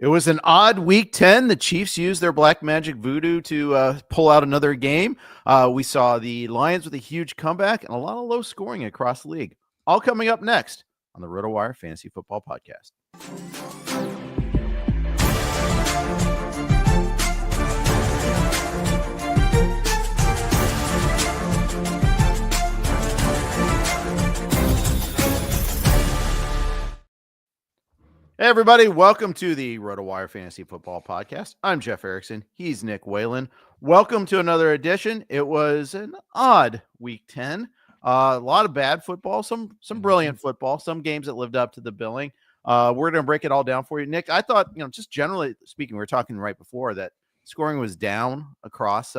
It was an odd week 10. The Chiefs used their black magic voodoo to pull out another game. We saw the Lions with a huge comeback and a lot of low scoring across the league. All coming up next on the RotoWire Fantasy Football Podcast. Hey everybody, welcome to the RotoWire Fantasy Football Podcast. I'm Jeff Erickson. He's Nick Whalen. Welcome to another edition. It was an odd week 10. A lot of bad football, some brilliant football, some games that lived up to the billing. We're going to break it all down for you. Nick, I thought, just generally speaking, we were talking right before that scoring was down across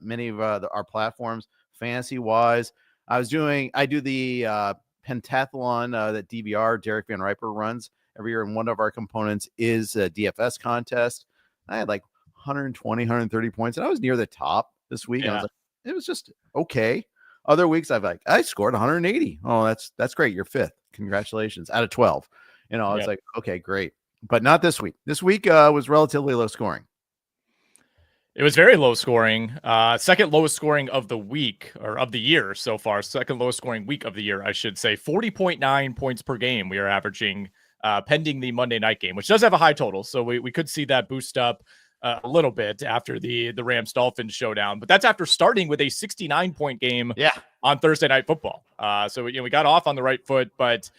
many of our platforms, fantasy-wise. I do the pentathlon that DVR, Derek Van Riper, runs every year, and one of our components is a DFS contest. I had like 120, 130 points, and I was near the top this week. Yeah. I was like, it was just okay. Other weeks, I scored 180. Oh, that's great. You're fifth. Congratulations. Out of 12. I was like, okay, great. But not this week. This week was relatively low scoring. It was very low scoring. Second lowest scoring of the week, or of the year so far. Second lowest scoring week of the year, I should say. 40.9 points per game we are averaging pending the Monday night game, which does have a high total. So we could see that boost up a little bit after the Rams-Dolphins showdown. But that's after starting with a 69-point game on Thursday Night Football. So we got off on the right foot. But,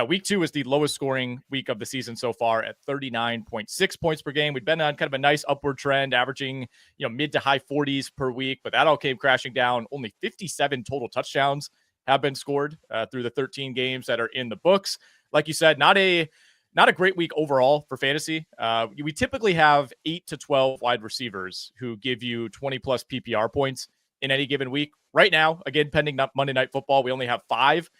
week 2 is the lowest scoring week of the season so far at 39.6 points per game. We've been on kind of a nice upward trend, averaging mid to high 40s per week. But that all came crashing down. Only 57 total touchdowns have been scored through the 13 games that are in the books. Like you said, not a great week overall for fantasy. We typically have 8 to 12 wide receivers who give you 20 plus PPR points in any given week. Right now, again, pending Monday Night Football, we only have 5.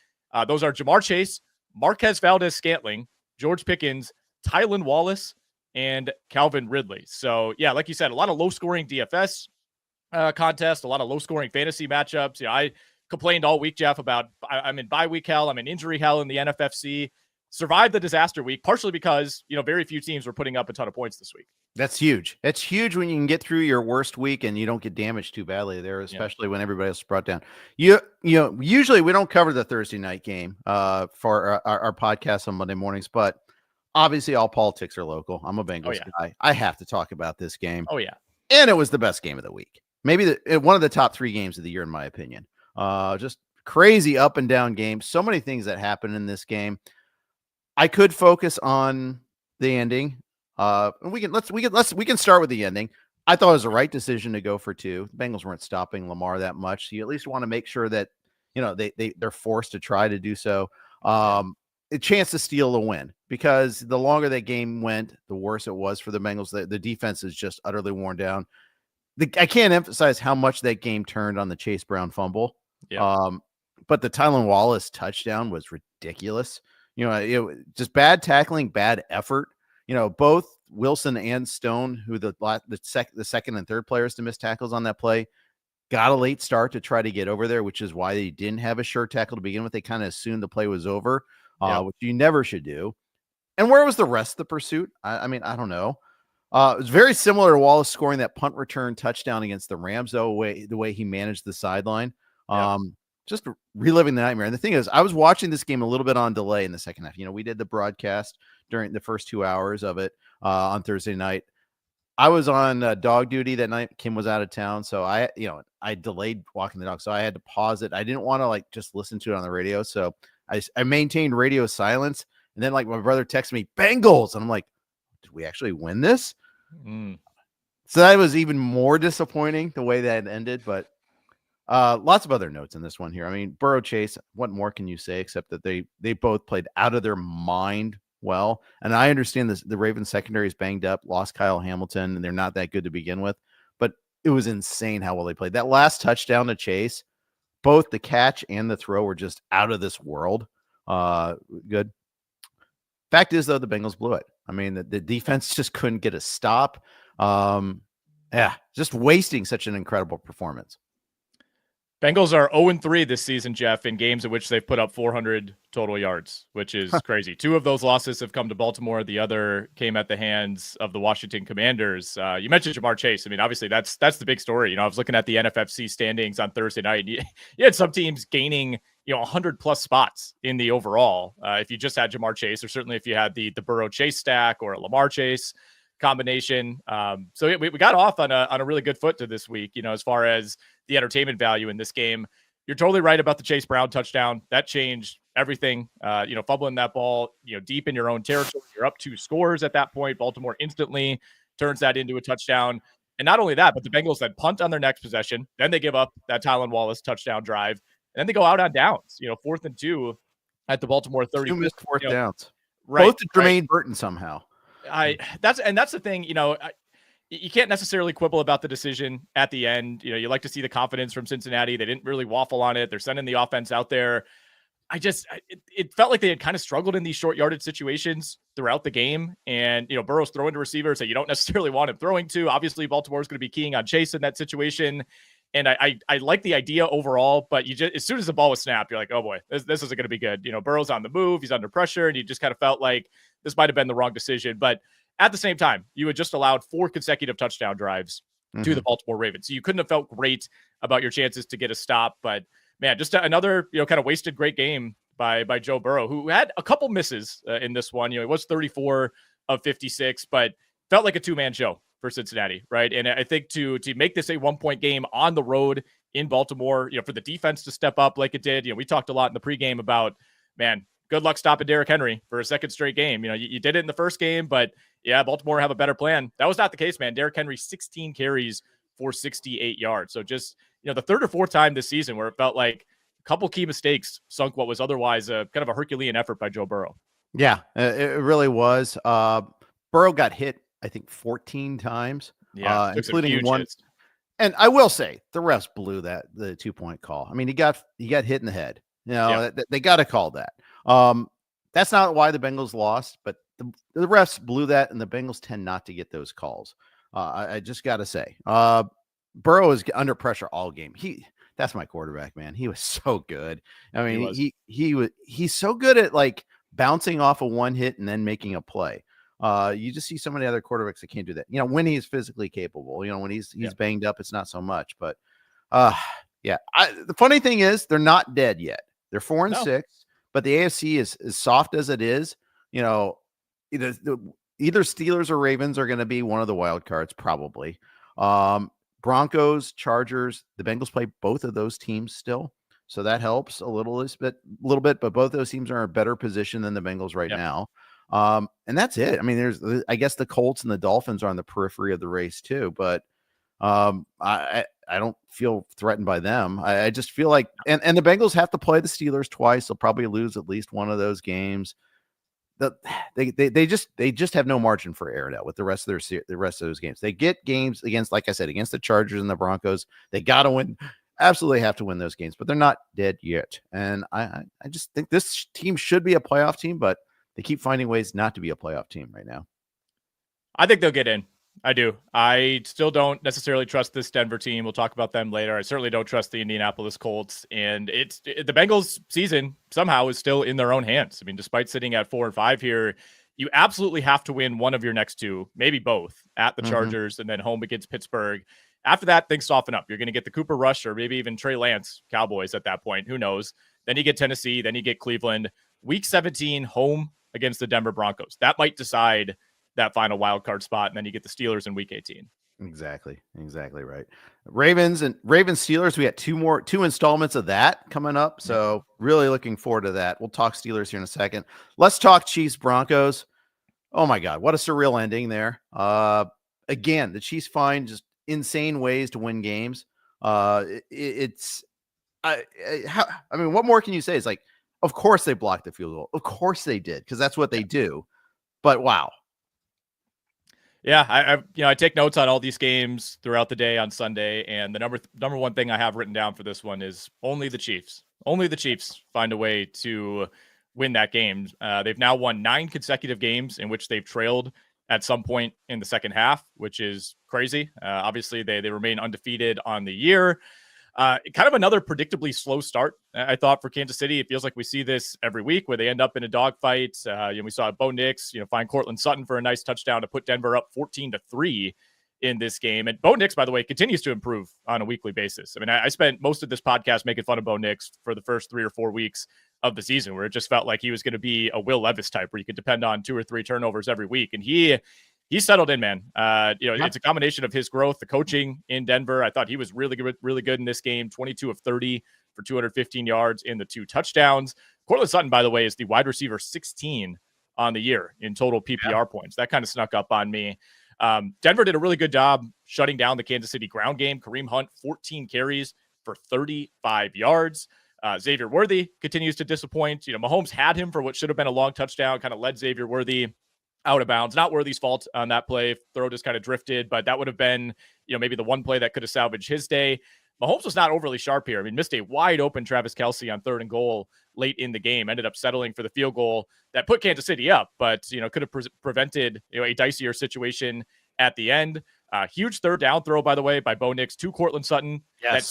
Those are Jamar Chase, Marquez Valdez-Scantling, George Pickens, Tylan Wallace, and Calvin Ridley. So, like you said, a lot of low-scoring DFS contests, a lot of low-scoring fantasy matchups. I complained all week, Jeff, about I'm in bye week hell, I'm in injury hell in the NFFC. Survived the disaster week, partially because, very few teams were putting up a ton of points this week. That's huge. It's huge when you can get through your worst week and you don't get damaged too badly there, especially when everybody else is brought down. Usually we don't cover the Thursday night game for our podcast on Monday mornings, but obviously all politics are local. I'm a Bengals guy. I have to talk about this game. Oh, yeah. And it was the best game of the week. Maybe one of the top 3 games of the year, in my opinion. Just crazy up and down game. So many things that happened in this game. I could focus on the ending. We can start with the ending. I thought it was the right decision to go for 2. The Bengals weren't stopping Lamar that much. So you at least want to make sure that they're forced to try to do so. A chance to steal the win, because the longer that game went, the worse it was for the Bengals. The defense is just utterly worn down. I can't emphasize how much that game turned on the Chase Brown fumble. Yeah. But the Tylan Wallace touchdown was ridiculous. Just bad tackling, bad effort. Both Wilson and Stone, who the second and third players to miss tackles on that play, got a late start to try to get over there, which is why they didn't have a sure tackle to begin with. They kind of assumed the play was over, which you never should do. And where was the rest of the pursuit? I don't know. It was very similar to Wallace scoring that punt return touchdown against the Rams, though, the way he managed the sideline. Just reliving the nightmare. And the thing is, I was watching this game a little bit on delay in the second half. We did the broadcast during the first 2 hours of it on Thursday night. I was on dog duty that night. Kim was out of town. So I delayed walking the dog. So I had to pause it. I didn't want to just listen to it on the radio. So I maintained radio silence. And then my brother texted me, Bengals. And I'm like, did we actually win this? So that was even more disappointing the way that ended. But lots of other notes in this one here. Burrow, Chase, what more can you say except that they both played out of their mind well. And I understand the Ravens secondary is banged up, lost Kyle Hamilton, and they're not that good to begin with. But it was insane how well they played. That last touchdown to Chase, both the catch and the throw were just out of this world. Good. Fact is, though, the Bengals blew it. The defense just couldn't get a stop. Just wasting such an incredible performance. Bengals are 0-3 this season, Jeff, in games in which they've put up 400 total yards, which is crazy. 2 of those losses have come to Baltimore. The other came at the hands of the Washington Commanders. You mentioned Jamar Chase. I mean, obviously, that's the big story. I was looking at the NFFC standings on Thursday night, and you had some teams gaining 100-plus spots in the overall. If you just had Jamar Chase, or certainly if you had the Burrow Chase stack or a Lamar Chase combination. So we got off on a really good foot to this week, as far as the entertainment value in this game. You're totally right about the Chase Brown touchdown. That changed everything. Fumbling that ball, deep in your own territory. You're up 2 scores at that point. Baltimore instantly turns that into a touchdown. And not only that, but the Bengals then punt on their next possession. Then they give up that Tylan Wallace touchdown drive. And then they go out on downs, 4th and 2 at the Baltimore 30. 2 missed 4th downs. Right. Both to Jermaine Burton somehow. That's the thing, you can't necessarily quibble about the decision at the end. You like to see the confidence from Cincinnati. They didn't really waffle on it. They're sending the offense out there. It felt like they had kind of struggled in these short yardage situations throughout the game. And, Burrow's throwing to receivers that you don't necessarily want him throwing to. Obviously, Baltimore's going to be keying on Chase in that situation. And I like the idea overall, but as soon as the ball was snapped, you're like, oh boy, this isn't going to be good. Burrow's on the move. He's under pressure. And you just kind of felt like this might've been the wrong decision. But at the same time, you had just allowed 4 consecutive touchdown drives to the Baltimore Ravens. So you couldn't have felt great about your chances to get a stop, but man, just another, kind of wasted great game by Joe Burrow, who had a couple misses in this one. He was 34 of 56, but felt like a 2-man show for Cincinnati, right? And I think to make this a 1-point game on the road in Baltimore, for the defense to step up like it did, we talked a lot in the pregame about, man, good luck stopping Derrick Henry for a second straight game. You did it in the first game, but yeah, Baltimore have a better plan. That was not the case, man. Derrick Henry, 16 carries for 68 yards. So just, the 3rd or 4th time this season where it felt like a couple key mistakes sunk what was otherwise a kind of a Herculean effort by Joe Burrow. Yeah, it really was. Burrow got hit, I think, 14 times, including one. Hits. And I will say the refs blew the 2-point call. I mean, he got hit in the head. They got to call that. That's not why the Bengals lost, but the refs blew that, and the Bengals tend not to get those calls. I just got to say, Burrow is under pressure all game. That's my quarterback, man. He was so good. I mean, he's so good at like bouncing off of one hit and then making a play. You just see so many other quarterbacks that can't do that. When he's physically capable, when he's banged up, it's not so much. But the funny thing is they're not dead yet. They're 4-6, but the AFC is as soft as it is. Either Steelers or Ravens are going to be one of the wild cards, probably. Broncos, Chargers, the Bengals play both of those teams still. So that helps a little bit, but both those teams are in a better position than the Bengals right now. And that's it. I mean, I guess the Colts and the Dolphins are on the periphery of the race too, but I don't feel threatened by them. I just feel like, and the Bengals have to play the Steelers twice. They'll probably lose at least one of those games. They just have no margin for error now with the rest of those games. They get games against, like I said, against the Chargers and the Broncos. They got to win. Absolutely have to win those games, but they're not dead yet. And I just think this team should be a playoff team, but they keep finding ways not to be a playoff team right now. I think they'll get in. I do. I still don't necessarily trust this Denver team. We'll talk about them later. I certainly don't trust the Indianapolis Colts. And the Bengals season somehow is still in their own hands. I mean, despite sitting at 4-5 here, you absolutely have to win one of your next 2, maybe both, at the Chargers and then home against Pittsburgh. After that, things soften up. You're going to get the Cooper Rush or maybe even Trey Lance Cowboys at that point. Who knows? Then you get Tennessee. Then you get Cleveland. Week 17, home against the Denver Broncos. That might decide that final wild card spot, and then you get the Steelers in week 18. Exactly right. Ravens Steelers, we got two installments of that coming up, so really looking forward to that. We'll talk Steelers here in a second. Let's talk Chiefs Broncos. Oh my god, what a surreal ending there. Again, the Chiefs find just insane ways to win games. I mean, what more can you say? It's like, of course they blocked the field goal, of course they did, because that's what they do. But wow. Yeah, I take notes on all these games throughout the day on Sunday, and the number one thing I have written down for this one is only the Chiefs find a way to win that game. They've now won 9 consecutive games in which they've trailed at some point in the second half, which is crazy. Obviously, they remain undefeated on the year. Kind of another predictably slow start, I thought, for Kansas City. It feels like we see this every week where they end up in a dogfight. We saw Bo Nix, find Cortland Sutton for a nice touchdown to put Denver up 14-3 in this game. And Bo Nix, by the way, continues to improve on a weekly basis. I mean, I spent most of this podcast making fun of Bo Nix for the first 3 or 4 weeks of the season, where it just felt like he was going to be a Will Levis type, where you could depend on 2 or 3 turnovers every week. And he's settled in, man. It's a combination of his growth, the coaching in Denver. I thought he was really good in this game. 22 of 30 for 215 yards in the 2 touchdowns. Cortland Sutton, by the way, is the wide receiver 16 on the year in total PPR points. That kind of snuck up on me. Denver did a really good job shutting down the Kansas City ground game. Kareem Hunt, 14 carries for 35 yards. Xavier Worthy continues to disappoint. Mahomes had him for what should have been a long touchdown, kind of led Xavier Worthy out of bounds. Not Worthy's fault on that play. Throw just kind of drifted, but that would have been, maybe the one play that could have salvaged his day. Mahomes was not overly sharp here. I mean, missed a wide open Travis Kelce on 3rd and goal late in the game, ended up settling for the field goal that put Kansas City up, but, could have prevented, a dicier situation at the end. Huge 3rd down throw, by the way, by Bo Nix to Cortland Sutton. Yes. That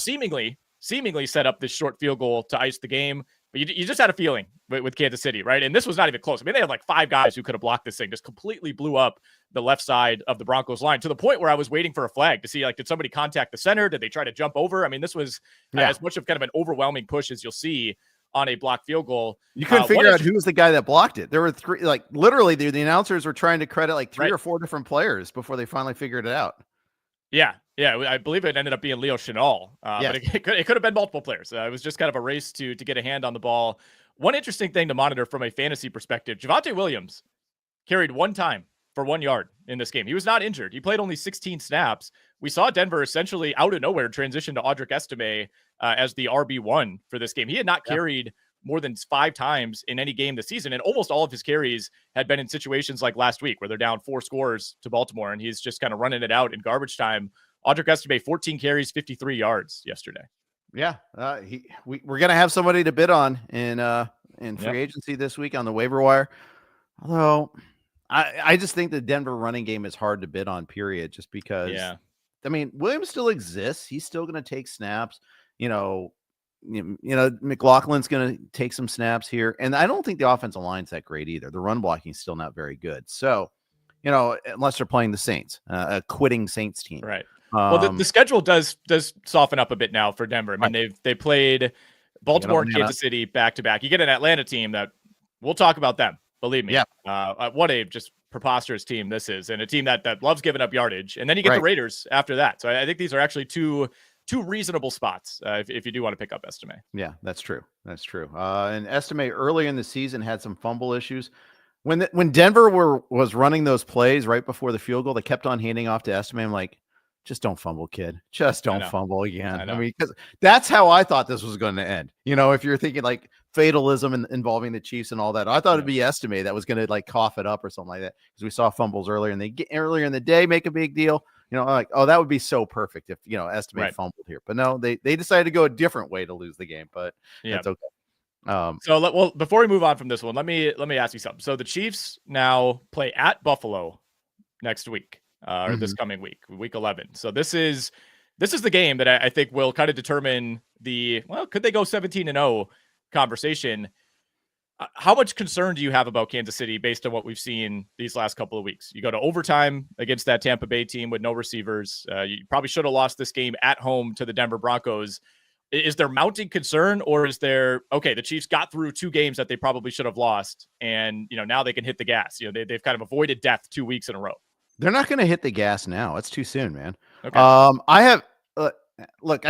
seemingly set up this short field goal to ice the game. But you just had a feeling with Kansas City, right? And this was not even close. I mean, they had like 5 guys who could have blocked this thing, just completely blew up the left side of the Broncos line, to the point where I was waiting for a flag to see, like, did somebody contact the center? Did they try to jump over? I mean, this was as much of kind of an overwhelming push as you'll see on a blocked field goal. You couldn't figure out who was the guy that blocked it. There were 3, like, literally the announcers were trying to credit like 3 or 4 different players before they finally figured it out. Yeah, I believe it ended up being Leo Chenal, but it could have been multiple players. It was just kind of a race to get a hand on the ball. One interesting thing to monitor from a fantasy perspective, Javonte Williams carried 1 time for 1 yard in this game. He was not injured. He played only 16 snaps. We saw Denver essentially out of nowhere transition to Audric Estime as the RB1 for this game. He had not carried more than 5 times in any game this season, and almost all of his carries had been in situations like last week where they're down 4 scores to Baltimore, and he's just kind of running it out in garbage time. Audric Estime, 14 carries, 53 yards yesterday. Yeah, we're gonna have somebody to bid on in free agency this week on the waiver wire. Although I just think the Denver running game is hard to bid on, period, just because. Yeah. I mean, Williams still exists. He's still going to take snaps. McLaughlin's going to take some snaps here, and I don't think the offensive line's that great either. The run blocking is still not very good. So, unless they're playing the Saints, a quitting Saints team, right? Well, the schedule does soften up a bit now for Denver. I mean, they played Baltimore and Kansas City back to back. You get an Atlanta team that we'll talk about them. Believe me. Yeah. What a just preposterous team this is, and a team that loves giving up yardage. And then you get the Raiders after that. So I think these are actually two reasonable spots if you do want to pick up Estime. Yeah, that's true. That's true. And Estime early in the season had some fumble issues. When Denver was running those plays right before the field goal, they kept on handing off to Estime. I'm like, just don't fumble, kid. Just don't fumble again. I mean, because that's how I thought this was going to end. If you're thinking like fatalism involving the Chiefs and all that, I thought it'd be Estime that was going to like cough it up or something like that, because we saw fumbles earlier and they get earlier in the day, make a big deal. Like, oh, that would be so perfect if Estime fumbled here. But no, they decided to go a different way to lose the game. But that's okay. So before we move on from this one, let me ask you something. So the Chiefs now play at Buffalo next week. Or this coming week 11. So this is the game that I think will kind of determine could they go 17-0 conversation. How much concern do you have about Kansas City based on what we've seen these last couple of weeks? You go to overtime against that Tampa Bay team with no receivers. You probably should have lost this game at home to the Denver Broncos. Is there mounting concern, or is there, the Chiefs got through 2 games that they probably should have lost, and now they can hit the gas. They've kind of avoided death 2 weeks in a row. They're not going to hit the gas now. It's too soon, man. Okay. I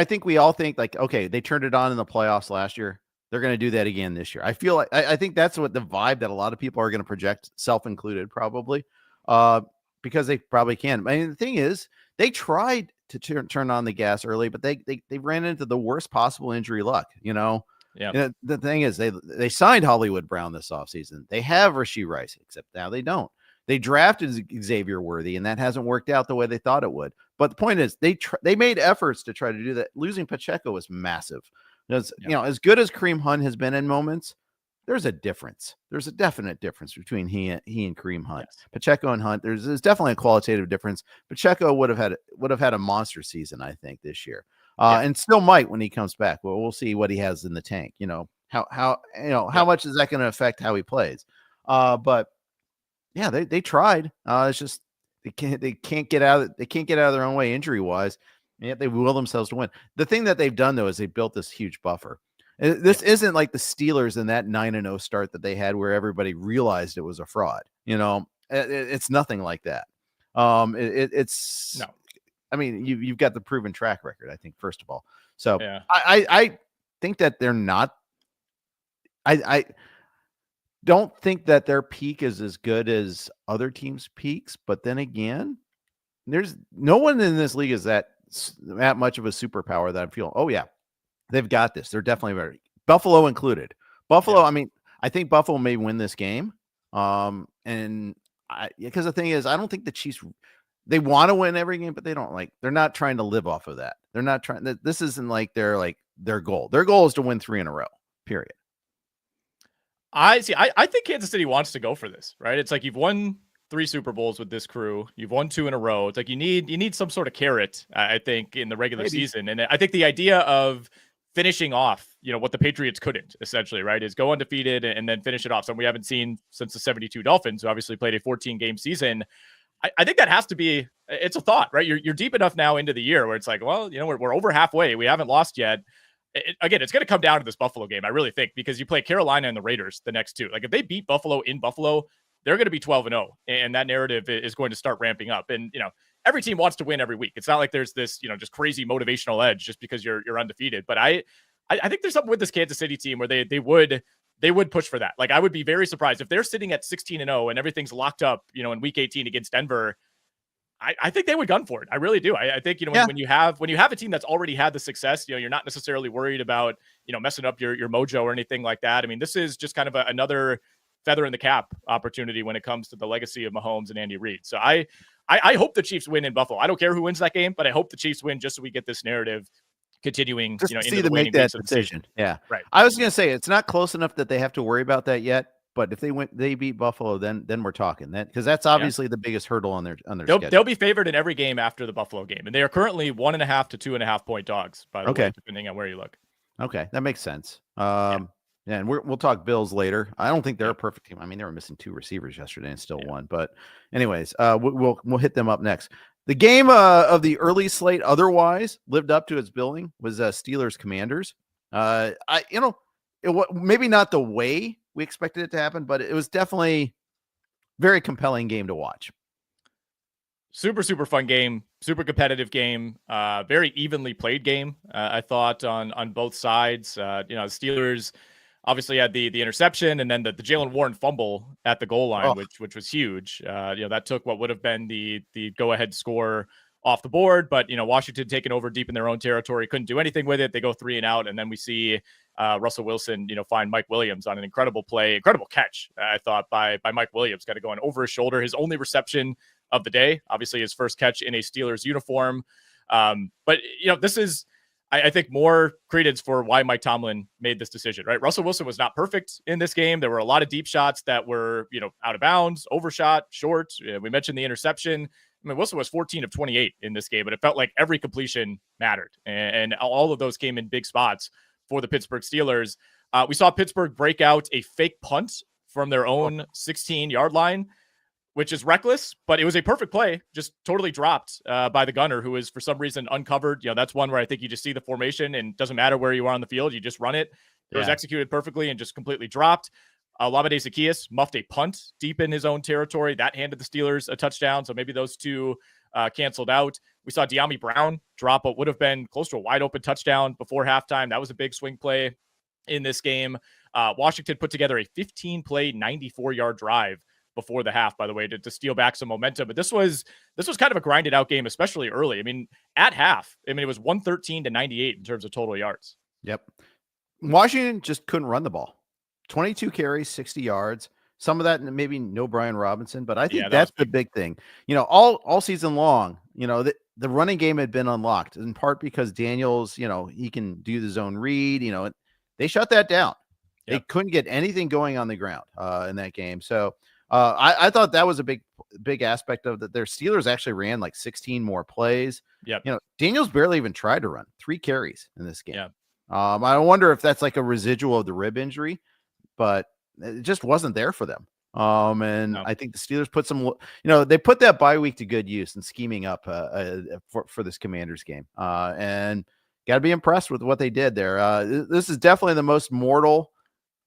think we all think like, okay, they turned it on in the playoffs last year. They're going to do that again this year. I feel like, I think that's what the vibe that a lot of people are going to project, self-included probably, because they probably can. I mean, the thing is, they tried to turn on the gas early, but they ran into the worst possible injury luck, Yeah. And the thing is, they signed Hollywood Brown this offseason. They have Rashee Rice, except now they don't. They drafted Xavier Worthy, and that hasn't worked out the way they thought it would. But the point is, they made efforts to try to do that. Losing Pacheco was massive. As good as Kareem Hunt has been in moments, there's a difference. There's a definite difference between he and Kareem Hunt. Yes. Pacheco and Hunt, there's definitely a qualitative difference. Pacheco would have had a monster season, I think, this year. and still might when he comes back. Well, we'll see what he has in the tank. How much is that going to affect how he plays? But yeah, they tried. It's just they can't get out of their own way injury wise, and yet they will themselves to win. The thing that they've done though is they built this huge buffer. This isn't like the Steelers in that 9-0 start that they had where everybody realized it was a fraud. It's nothing like that. It's no. I mean, you've got the proven track record, I think, first of all. So yeah. I think that they're not. I don't think that their peak is as good as other teams' peaks, but then again, there's no one in this league is that much of a superpower that I feel. Oh yeah. They've got this. They're definitely very Buffalo included. Buffalo, yeah. I mean, I think Buffalo may win this game. Because the thing is, I don't think the Chiefs, they want to win every game, but they're not trying to live off of that. They're not trying. This isn't their goal. Their goal is to win 3 in a row, period. I think Kansas City wants to go for this, right? It's like you've won 3 Super Bowls with this crew. You've won 2 in a row. It's like you need some sort of carrot, I think, in the regular season. And I think the idea of finishing off, what the Patriots couldn't, essentially, right, is go undefeated and then finish it off. Something we haven't seen since the 72 Dolphins, who obviously played a 14-game season. I think that has to be, it's a thought, right? You're deep enough now into the year where it's like, well, we're over halfway. We haven't lost yet. Again, it's going to come down to this Buffalo game, I really think, because you play Carolina and the Raiders the next 2. Like, if they beat Buffalo in Buffalo, they're going to be 12-0, and that narrative is going to start ramping up. And, every team wants to win every week. It's not like there's this, just crazy motivational edge just because you're undefeated. But I think there's something with this Kansas City team where they would push for that. Like, I would be very surprised if they're sitting at 16-0 and everything's locked up, in week 18 against Denver. I think they would gun for it. I really do. I think, when you have a team that's already had the success, you're not necessarily worried about, messing up your mojo or anything like that. I mean, this is just kind of another feather in the cap opportunity when it comes to the legacy of Mahomes and Andy Reid. So I hope the Chiefs win in Buffalo. I don't care who wins that game, but I hope the Chiefs win just so we get this narrative continuing, just into see the them make that decision. Yeah. Right. I was going to say, it's not close enough that they have to worry about that yet, but if they beat Buffalo, then we're talking that, because that's obviously the biggest hurdle on their schedule. They'll be favored in every game after the Buffalo game. And they are currently 1.5 to 2.5 point dogs, by the way, depending on where you look. Okay. That makes sense. Yeah, and we'll talk Bills later. I don't think they're a perfect team. I mean, they were missing 2 receivers yesterday and still won. But anyways, we'll hit them up next. The game of the early slate otherwise lived up to its billing was Steelers Commanders. Maybe not the way we expected it to happen, but it was definitely very compelling game to watch. Super, super fun game, super competitive game, very evenly played game. I thought on both sides. Steelers obviously had the interception and then the Jalen Warren fumble at the goal line, which was huge. That took what would have been the go-ahead score off the board, but Washington taking over deep in their own territory, couldn't do anything with it. They go 3 and out, and then we see Russell Wilson, find Mike Williams on an incredible catch, I thought, by Mike Williams, kind of going over his shoulder, his only reception of the day, obviously his first catch in a Steelers uniform. But this is, I think, more credence for why Mike Tomlin made this decision, right? Russell Wilson was not perfect in this game. There were a lot of deep shots that were, out of bounds, overshot, short. We mentioned the interception. I mean, Wilson was 14 of 28 in this game, but it felt like every completion mattered. And all of those came in big spots for the Pittsburgh Steelers. We saw Pittsburgh break out a fake punt from their own 16-yard line, which is reckless, but it was a perfect play, just totally dropped by the gunner, who is for some reason uncovered. That's one where I think you just see the formation and it doesn't matter where you are on the field. You just run it. It was executed perfectly and just completely dropped. Lamade Zaccheaus muffed a punt deep in his own territory. That handed the Steelers a touchdown. So maybe those two canceled out. We saw De'Ami Brown drop what would have been close to a wide open touchdown before halftime. That was a big swing play in this game. Washington put together a 15-play, 94-yard drive before the half, by the way, to steal back some momentum. But this was kind of a grinded out game, especially early. I mean, at half, it was 113-98 in terms of total yards. Yep. Washington just couldn't run the ball. 22 carries, 60 yards. Some of that, maybe no Brian Robinson, but I think that's the big thing. All season long, the running game had been unlocked in part because Daniels, he can do the zone read. They shut that down. Yep. They couldn't get anything going on the ground in that game. So I thought that was a big aspect of that. Their Steelers actually ran like 16 more plays. Yep. Daniels barely even tried to run 3 carries in this game. Yeah. I wonder if that's like a residual of the rib injury, but it just wasn't there for them. I think the Steelers put they put that bye week to good use in scheming up for this Commanders game. And got to be impressed with what they did there. This is definitely the most mortal.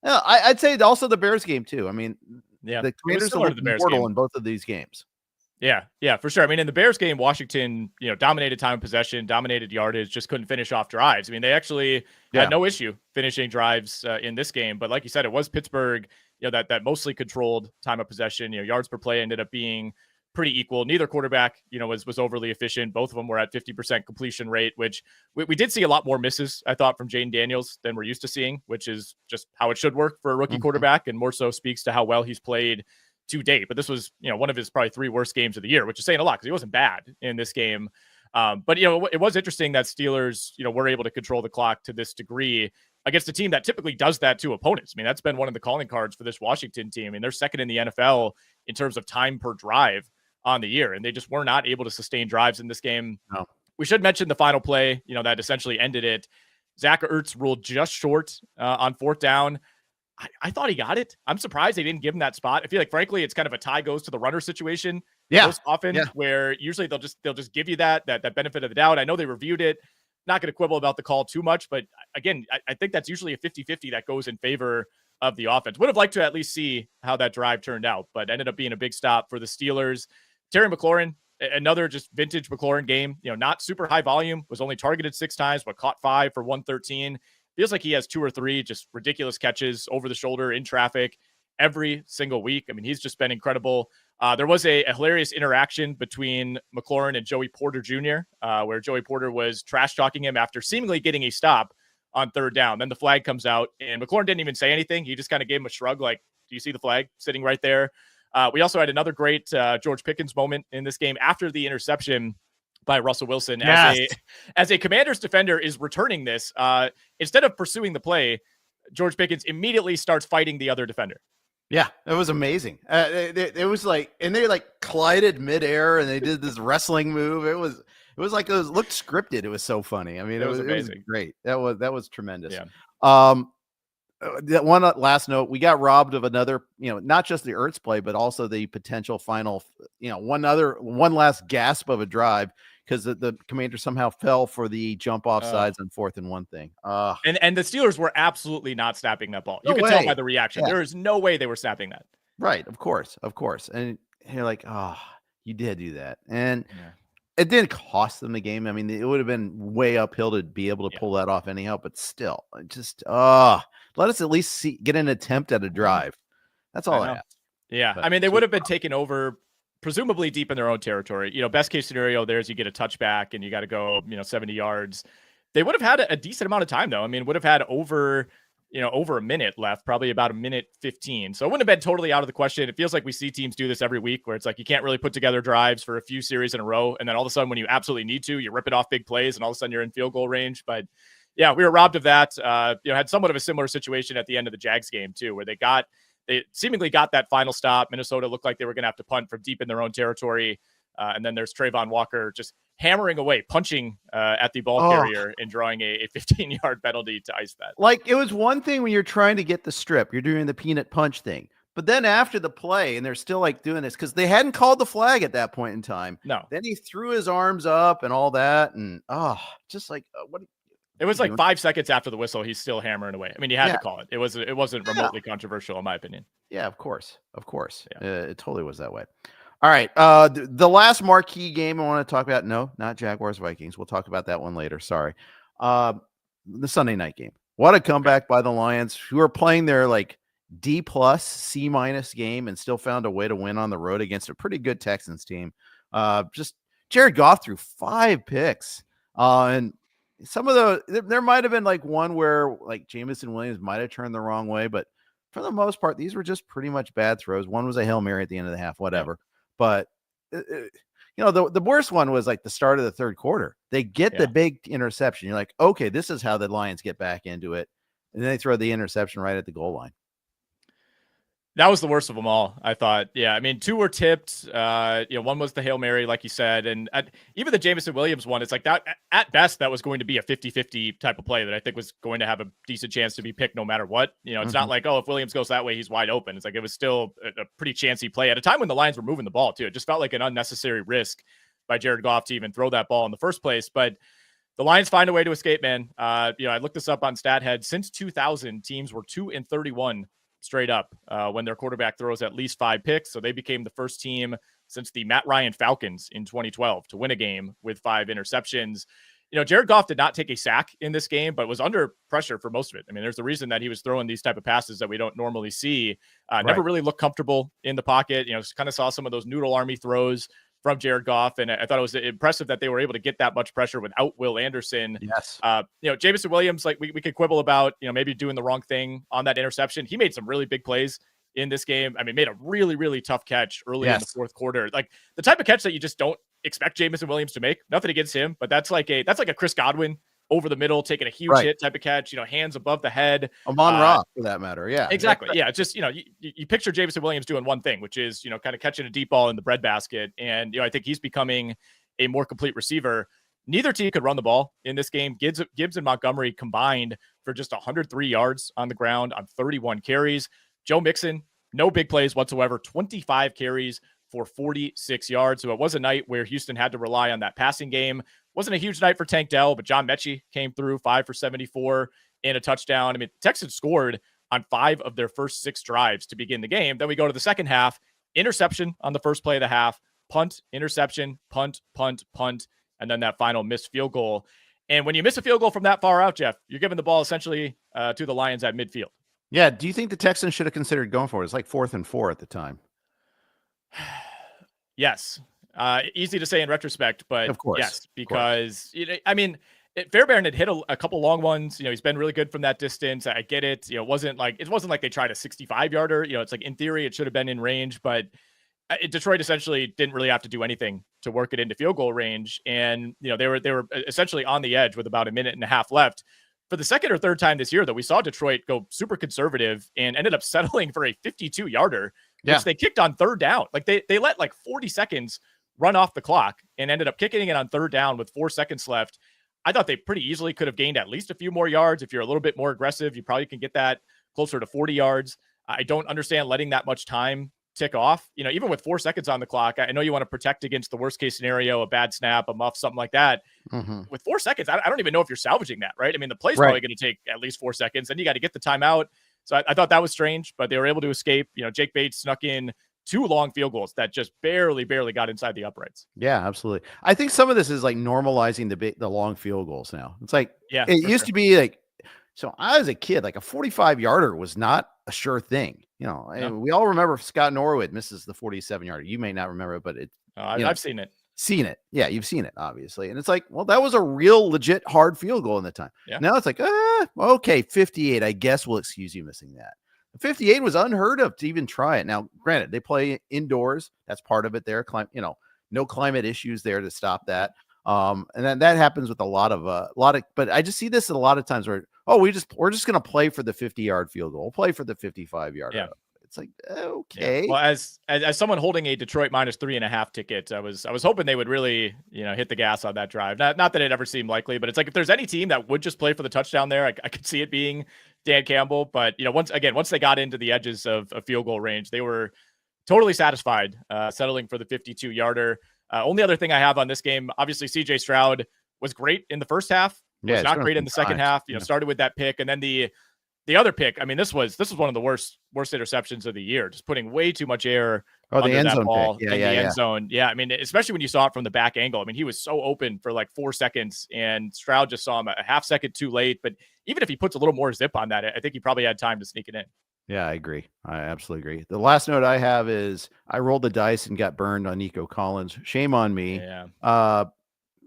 I'd say also the Bears game too. I mean, the Commanders are mortal in both of these games. Yeah, for sure. I mean, in the Bears game, Washington, dominated time of possession, dominated yardage, just couldn't finish off drives. I mean, they actually had no issue finishing drives in this game. But like you said, it was Pittsburgh, that mostly controlled time of possession. Yards per play ended up being pretty equal. Neither quarterback, was overly efficient. Both of them were at 50% completion rate, which we did see a lot more misses, I thought, from Jaden Daniels than we're used to seeing, which is just how it should work for a rookie quarterback, and more so speaks to how well he's played to date. But this was, one of his probably 3 worst games of the year, which is saying a lot because he wasn't bad in this game. But it was interesting that Steelers, were able to control the clock to this degree against a team that typically does that to opponents. I mean, that's been one of the calling cards for this Washington team. I mean, they're second in the NFL in terms of time per drive on the year, and they just were not able to sustain drives in this game. No. We should mention the final play, that essentially ended it. Zach Ertz ruled just short on 4th down. I thought he got it. I'm surprised they didn't give him that spot. I feel like, frankly, it's kind of a tie goes to the runner situation. Most often, where usually they'll just give you that benefit of the doubt. I know they reviewed it. Not going to quibble about the call too much, but again, I think that's usually a 50-50 that goes in favor of the offense. Would have liked to at least see how that drive turned out, but ended up being a big stop for the Steelers. Terry McLaurin, another just vintage McLaurin game, not super high volume, was only targeted 6 times, but caught 5 for 113. Feels like he has 2 or 3 just ridiculous catches over the shoulder in traffic every single week. I mean, he's just been incredible. There was a hilarious interaction between McLaurin and Joey Porter Jr., where Joey Porter was trash talking him after seemingly getting a stop on 3rd down. Then the flag comes out, and McLaurin didn't even say anything. He just kind of gave him a shrug, like, do you see the flag sitting right there? We also had another great George Pickens moment in this game after the interception by Russell Wilson. As a Commanders defender is returning this, instead of pursuing the play, George Pickens immediately starts fighting the other defender. Yeah, it was amazing. It was like, and they like collided midair, and they did this wrestling move. It was like it looked scripted. It was so funny. I mean, it was amazing. It was great. That was tremendous. Yeah. That one last note, we got robbed of another, not just the Ertz play, but also the potential final, one last gasp of a drive, because the Commanders somehow fell for the jump off sides on 4th and 1 thing. And the Steelers were absolutely not snapping that ball. You could tell by the reaction. There is no way they were snapping that. Right. Of course. And you're like, oh, you did do that. And it didn't cost them the game. I mean, it would have been way uphill to be able to pull that off anyhow, but still, just, let us at least get an attempt at a drive. That's all I ask. Yeah. But, I mean, they would have been taken over presumably deep in their own territory. Best case scenario there is you get a touchback and you got to go, 70 yards. They would have had a decent amount of time though. I mean, would have had over a minute left, probably about 1:15. So it wouldn't have been totally out of the question. It feels like we see teams do this every week where it's like, you can't really put together drives for a few series in a row. And then all of a sudden when you absolutely need to, you rip it off big plays and all of a sudden you're in field goal range. But yeah, we were robbed of that. Had somewhat of a similar situation at the end of the Jags game too, where they seemingly got that final stop. Minnesota looked like they were going to have to punt from deep in their own territory. And then there's Trayvon Walker just hammering away, punching at the ball carrier and drawing a 15-yard penalty to ice that. Like, it was one thing when you're trying to get the strip, you're doing the peanut punch thing. But then after the play, and they're still like doing this because they hadn't called the flag at that point in time. No. Then he threw his arms up and all that. And just like, what? It was like 5 seconds after the whistle, he's still hammering away. I mean, he had to call it. It wasn't remotely controversial, in my opinion. Yeah, of course. Yeah. It totally was that way. All right. The last marquee game I want to talk about. No, not Jaguars Vikings. We'll talk about that one later. Sorry. The Sunday night game. What a comeback by the Lions, who are playing their like D+, C- game and still found a way to win on the road against a pretty good Texans team. Just Jared Goff threw 5 picks. And some of there might have been like one where like Jamison Williams might have turned the wrong way, but for the most part, these were just pretty much bad throws. One was a Hail Mary at the end of the half, whatever. But the worst one was like the start of the third quarter. They get the big interception. You're like, okay, this is how the Lions get back into it. And then they throw the interception right at the goal line. That was the worst of them all, I thought. Yeah, I mean, two were tipped. One was the Hail Mary, like you said, and even the Jameson Williams one, it's like that, at best, that was going to be a 50-50 type of play that I think was going to have a decent chance to be picked no matter what. It's not like, oh, if Williams goes that way, he's wide open. It's like it was still a pretty chancy play at a time when the Lions were moving the ball, too. It just felt like an unnecessary risk by Jared Goff to even throw that ball in the first place. But the Lions find a way to escape, man. I looked this up on StatHead. Since 2000, teams were 2-31 straight up when their quarterback throws at least 5 picks. So they became the first team since the Matt Ryan Falcons in 2012 to win a game with 5 interceptions. Jared Goff did not take a sack in this game, but was under pressure for most of it. I mean, there's a reason that he was throwing these type of passes that we don't normally see. Never really looked comfortable in the pocket. Kind of saw some of those noodle army throws from Jared Goff. And I thought it was impressive that they were able to get that much pressure without Will Anderson. Yes. Jameson Williams, like we could quibble about, maybe doing the wrong thing on that interception. He made some really big plays in this game. I mean, made a really, really tough catch early in the fourth quarter. Like the type of catch that you just don't expect Jameson Williams to make. Nothing against him, but that's like a Chris Godwin over the middle, taking a huge hit type of catch, hands above the head. Amon-Ra, for that matter. Yeah, exactly. Yeah. It's just, you picture Jameson Williams doing one thing, which is, kind of catching a deep ball in the breadbasket. And, I think he's becoming a more complete receiver. Neither team could run the ball in this game. Gibbs and Montgomery combined for just 103 yards on the ground on 31 carries. Joe Mixon, no big plays whatsoever, 25 carries for 46 yards. So it was a night where Houston had to rely on that passing game. Wasn't a huge night for Tank Dell, but John Mechie came through 5 for 74 and a touchdown. I mean, Texans scored on 5 of their first 6 drives to begin the game. Then we go to the second half, interception on the first play of the half, punt, interception, punt, punt, punt, and then that final missed field goal. And when you miss a field goal from that far out, Jeff, you're giving the ball essentially to the Lions at midfield. Yeah. Do you think the Texans should have considered going for it? It's like 4th and 4 at the time. Yes. Easy to say in retrospect, but of course, yes, because Fairbairn had hit a couple long ones. He's been really good from that distance. I get it. It wasn't like they tried a 65-yarder. It's like in theory it should have been in range, but Detroit essentially didn't really have to do anything to work it into field goal range. And they were essentially on the edge with about a minute and a half left. For the second or third time this year, though, we saw Detroit go super conservative and ended up settling for a 52-yarder, which they kicked on third down. Like they let like 40 seconds run off the clock and ended up kicking it on third down with 4 seconds left. I thought they pretty easily could have gained at least a few more yards. If you're a little bit more aggressive, you probably can get that closer to 40 yards. I don't understand letting that much time tick off. Even with 4 seconds on the clock, I know you want to protect against the worst case scenario, a bad snap, a muff, something like that. With 4 seconds, I don't even know if you're salvaging that, right? I mean, the play's probably going to take at least 4 seconds. Then you got to get the timeout. So I thought that was strange, but they were able to escape. Jake Bates snuck in 2 long field goals that just barely got inside the uprights. Yeah, absolutely. I think some of this is like normalizing the long field goals now. It's like, it used to be like, so I was a kid, like a 45-yarder was not a sure thing. We all remember Scott Norwood misses the 47-yarder. You may not remember it, but I've seen it. Yeah, you've seen it, obviously. And it's like, well, that was a real legit hard field goal in the time. Yeah. Now it's like, okay, 58, I guess we'll excuse you missing that. 58 was unheard of to even try it. Now, granted, they play indoors. That's part of it there. No climate issues there to stop that. And then that happens with a lot of, but I just see this a lot of times where, we're just going to play for the 50-yard field goal. We'll play for the 55-yard. Yeah. It's like, okay. Yeah. Well, as someone holding a Detroit -3.5 ticket, I was hoping they would really, hit the gas on that drive. Not that it ever seemed likely, but it's like, if there's any team that would just play for the touchdown there, I could see it being Dan Campbell. But, once they got into the edges of a field goal range, they were totally satisfied, settling for the 52-yarder. Only other thing I have on this game, obviously CJ Stroud was great in the first half. Was not great in the second half. Started with that pick, and then the other pick. I mean, this was one of the worst interceptions of the year. Just putting way too much air under end that zone ball pick. in the end zone. Yeah, I mean, especially when you saw it from the back angle. I mean, he was so open for like 4 seconds, and Stroud just saw him a half second too late. But even if he puts a little more zip on that, I think he probably had time to sneak it in. Yeah, I agree. I absolutely agree. The last note I have is I rolled the dice and got burned on Nico Collins. Shame on me. Yeah.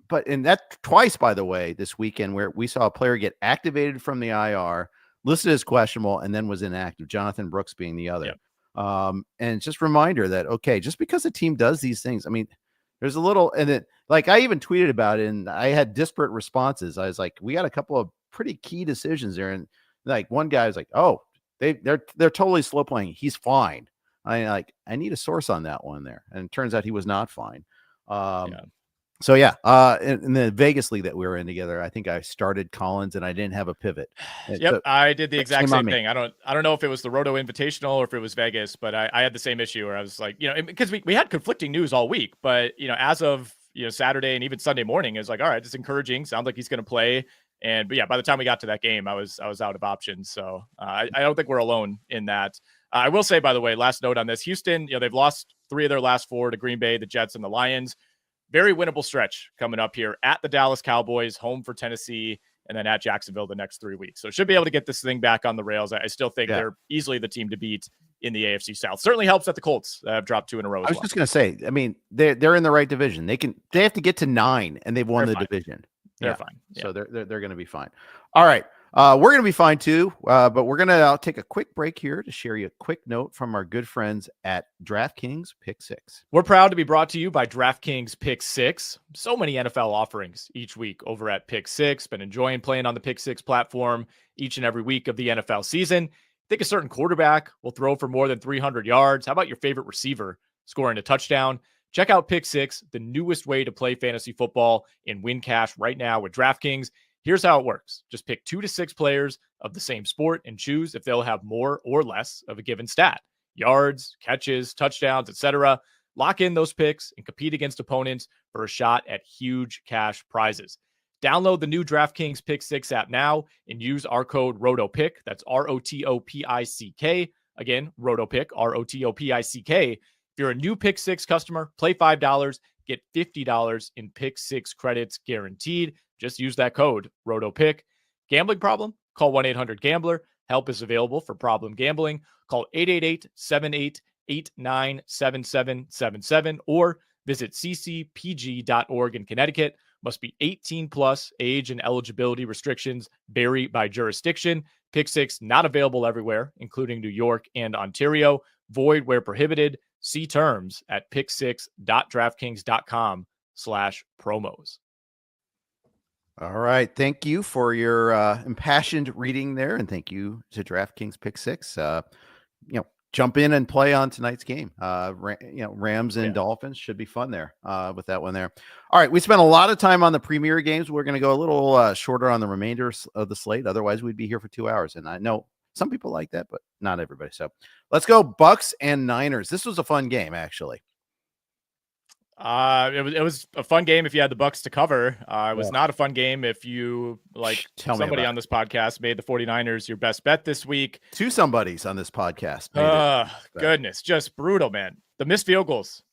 But in that twice, by the way, this weekend where we saw a player get activated from the IR, listed as questionable, and then was inactive. Jonathan Brooks being the other. Yep. And just reminder that, okay, just because a team does these things, I mean, there's a little, and it, like I even tweeted about it and I had disparate responses. I was like, we got a couple of pretty key decisions there. And like one guy was like, oh, They're totally slow playing. He's fine. I need a source on that one there. And it turns out he was not fine. So yeah, in the Vegas league that we were in together, I think I started Collins and I didn't have a pivot. Yep, so, I did the exact same thing. I don't know if it was the Roto Invitational or if it was Vegas, but I had the same issue where I was like, because we had conflicting news all week, but as of Saturday and even Sunday morning, it was like, all right, it's encouraging. Sounds like he's going to play. But yeah, by the time we got to that game, I was out of options. So I don't think we're alone in that. I will say, by the way, last note on this, Houston, they've lost 3 of their last 4 to Green Bay, the Jets, and the Lions. Very winnable stretch coming up here at the Dallas Cowboys, home for Tennessee, and then at Jacksonville the next 3 weeks. So should be able to get this thing back on the rails. I still think they're easily the team to beat in the AFC South. Certainly helps that the Colts have dropped 2 in a row. I was just going to say, I mean, they're in the right division. They have to get to 9 and they've won the division. They're fine. Yeah. So they're going to be fine. All right. We're going to be fine too, but we're going to take a quick break here to share you a quick note from our good friends at DraftKings Pick 6. We're proud to be brought to you by DraftKings Pick 6. So many NFL offerings each week over at Pick 6. Been enjoying playing on the Pick 6 platform each and every week of the NFL season. Think a certain quarterback will throw for more than 300 yards. How about your favorite receiver scoring a touchdown? Check out Pick 6, the newest way to play fantasy football and win cash right now with DraftKings. Here's how it works. Just pick 2 to 6 players of the same sport and choose if they'll have more or less of a given stat. Yards, catches, touchdowns, etc. Lock in those picks and compete against opponents for a shot at huge cash prizes. Download the new DraftKings Pick 6 app now and use our code ROTOPICK. That's ROTOPICK. Again, ROTOPICK, ROTOPICK. If you're a new Pick 6 customer, play $5, get $50 in Pick 6 credits guaranteed. Just use that code, ROTOPICK. Gambling problem? Call 1-800-GAMBLER. Help is available for problem gambling. Call 888-78-89-7777 or visit ccpg.org in Connecticut. Must be 18 plus. Age and eligibility restrictions vary by jurisdiction. Pick 6 not available everywhere, including New York and Ontario. Void where prohibited. See terms at pick6.draftkings.com/promos. All right. Thank you for your impassioned reading there. And thank you to DraftKings Pick 6. Jump in and play on tonight's game. Rams and Dolphins should be fun there with that one there. All right. We spent a lot of time on the premier games. We're going to go a little shorter on the remainder of the slate. Otherwise, we'd be here for 2 hours. And I know some people like that, but not everybody. So let's go Bucs and Niners. This was a fun game, actually. It was a fun game if you had the Bucs to cover. It was not a fun game if you, like somebody on this podcast, made the 49ers your best bet this week. 2 somebodies on this podcast. Goodness, just brutal, man. The missed field goals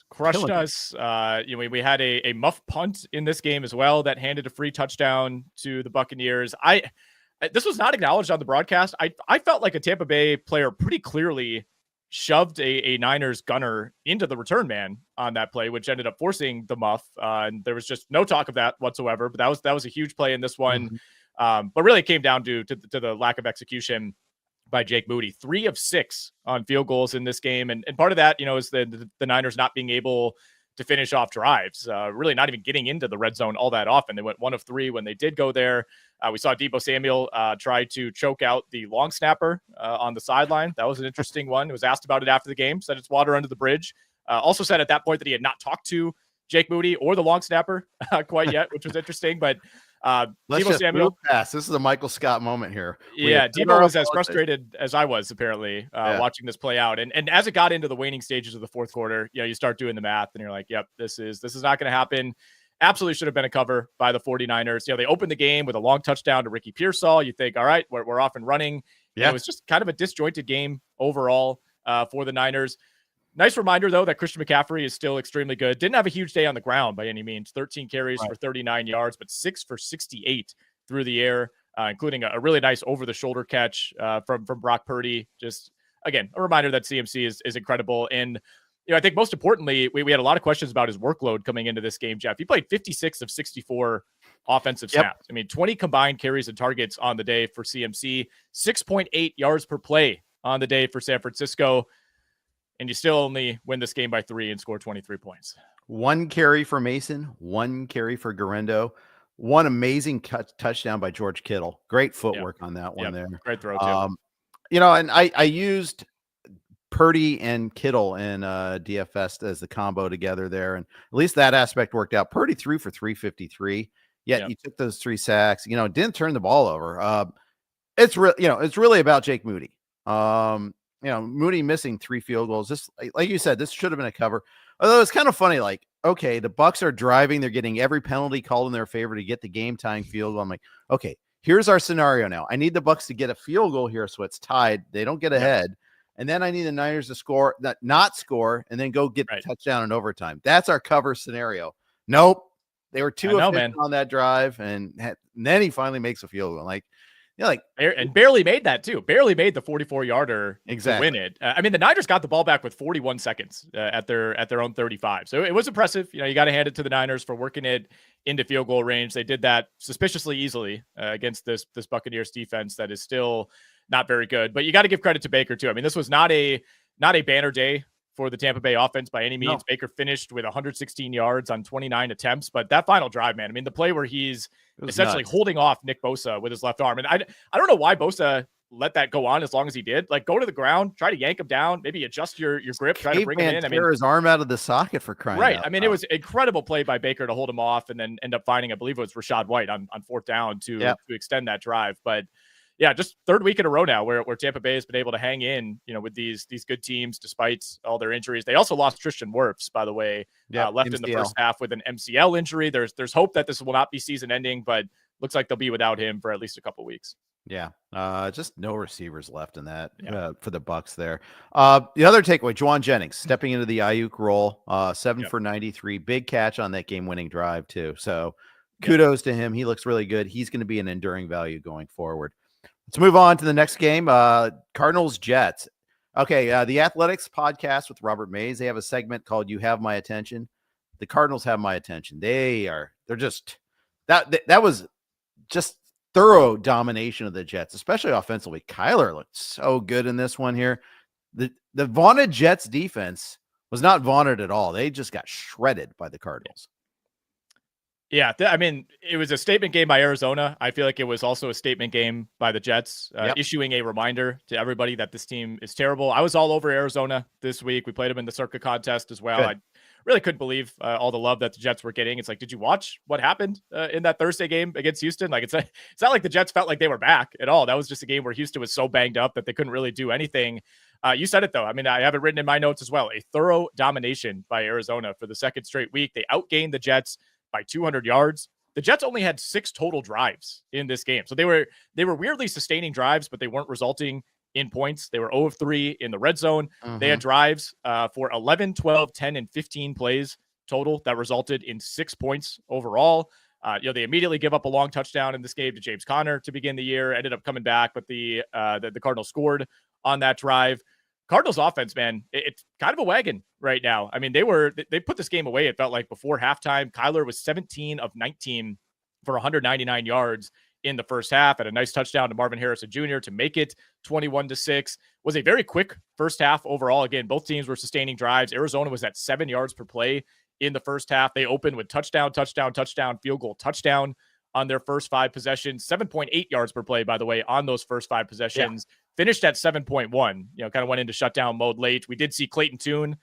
crushed us. We had a muff punt in this game as well that handed a free touchdown to the Buccaneers. This was not acknowledged on the broadcast. I felt like a Tampa Bay player pretty clearly shoved a Niners gunner into the return man on that play, which ended up forcing the muff. And there was just no talk of that whatsoever. But that was a huge play in this one. But really it came down to the lack of execution by Jake Moody. 3 of 6 on field goals in this game. And part of that, is the Niners not being able to finish off drives, really not even getting into the red zone all that often. They went 1 of 3 when they did go there. We saw Deebo Samuel try to choke out the long snapper on the sideline. That was an interesting one. He was asked about it after the game, said it's water under the bridge. Also said at that point that he had not talked to Jake Moody or the long snapper quite yet, which was interesting. But Deebo Samuel, this is a Michael Scott moment here. Deebo was as frustrated as I was apparently watching this play out. And as it got into the waning stages of the fourth quarter, you start doing the math and you're like, yep, this is not going to happen. Absolutely should have been a cover by the 49ers. They opened the game with a long touchdown to Ricky Pearsall. You think, all right, we're off and running. It was just kind of a disjointed game overall for the Niners. Nice reminder, though, that Christian McCaffrey is still extremely good. Didn't have a huge day on the ground by any means. 13 carries for 39 yards, but 6 for 68 through the air, including a really nice over-the-shoulder catch from Brock Purdy. Just, again, a reminder that CMC is incredible. And I think most importantly, we had a lot of questions about his workload coming into this game, Jeff. He played 56 of 64 offensive snaps. 20 combined carries and targets on the day for CMC, 6.8 yards per play on the day for San Francisco. And you still only win this game by 3 and score 23 points. 1 carry for Mason, 1 carry for Garendo, 1 amazing touchdown by George Kittle. Great footwork on that one there. Great throw, too. And I used Purdy and Kittle in DFS as the combo together there, and at least that aspect worked out. Purdy threw for 353, yet you took those 3 sacks. Didn't turn the ball over. It's really about Jake Moody. Moody missing 3 field goals. This, like you said, this should have been a cover. Although it's kind of funny, like, okay, the Bucs are driving, they're getting every penalty called in their favor to get the game tying field goal. I'm like, okay, here's our scenario now. I need the Bucs to get a field goal here so it's tied. They don't get ahead. And then I need the Niners to score, not score, and then go get the touchdown in overtime. That's our cover scenario. Nope. They were too efficient on that drive, and then he finally makes a field goal. And barely made that too. Barely made the 44-yarder to win it. I mean, the Niners got the ball back with 41 seconds at their own 35. So it was impressive. You got to hand it to the Niners for working it into field goal range. They did that suspiciously easily against this Buccaneers defense that is still not very good. But you got to give credit to Baker too. I mean, this was not a banner day for the Tampa Bay offense by any means. No. Baker finished with 116 yards on 29 attempts, but that final drive, man, I mean, the play where he's essentially holding off Nick Bosa with his left arm. And I don't know why Bosa let that go on as long as he did. Like, go to the ground, try to yank him down, maybe adjust your grip, try to bring him in. Tear his arm out of the socket for crying out. I mean, it was incredible play by Baker to hold him off and then end up finding, I believe it was Rachaad White on 4th down to extend that drive. But yeah, just 3rd week in a row now where Tampa Bay has been able to hang in, with these good teams despite all their injuries. They also lost Tristan Wirfs, by the way, left MCL in the first half with an MCL injury. There's hope that this will not be season ending, but looks like they'll be without him for at least a couple weeks. Yeah, just no receivers left in that for the Bucs there. The other takeaway, Juwan Jennings stepping into the Ayuk role, 7 for 93, big catch on that game-winning drive too. So kudos to him. He looks really good. He's going to be an enduring value going forward. Let's move on to the next game, Cardinals-Jets. Okay, the Athletics podcast with Robert Mays, they have a segment called You Have My Attention. The Cardinals have my attention. They're just that was just thorough domination of the Jets, especially offensively. Kyler looked so good in this one here. The vaunted Jets defense was not vaunted at all. They just got shredded by the Cardinals. Yeah, I mean, it was a statement game by Arizona. I feel like it was also a statement game by the Jets, issuing a reminder to everybody that this team is terrible. I was all over Arizona this week. We played them in the Circa contest as well. Good. I really couldn't believe all the love that the Jets were getting. It's like, did you watch what happened in that Thursday game against Houston? Like, it's not like the Jets felt like they were back at all. That was just a game where Houston was so banged up that they couldn't really do anything. You said it, though. I mean, I have it written in my notes as well. A thorough domination by Arizona for the 2nd straight week. They outgained the Jets by 200 yards. The Jets only had 6 total drives in this game. So they were weirdly sustaining drives, but they weren't resulting in points. They were 0 of 3 in the red zone. They had drives for 11, 12, 10, and 15 plays total that resulted in 6 points overall. They immediately give up a long touchdown in this game to James Conner to begin the year, ended up coming back, but the Cardinals scored on that drive. Cardinals offense, man, it's kind of a wagon right now. I mean, they put this game away. It felt like before halftime. Kyler was 17 of 19 for 199 yards in the first half, and a nice touchdown to Marvin Harrison Jr. to make it 21-6. Was a very quick first half overall. Again, both teams were sustaining drives. Arizona was at 7 yards per play in the first half. They opened with touchdown, field goal, touchdown on their first 5 possessions. 7.8 yards per play, by the way, on those first 5 possessions. Finished at 7.1, kind of went into shutdown mode late. We did see Clayton Tune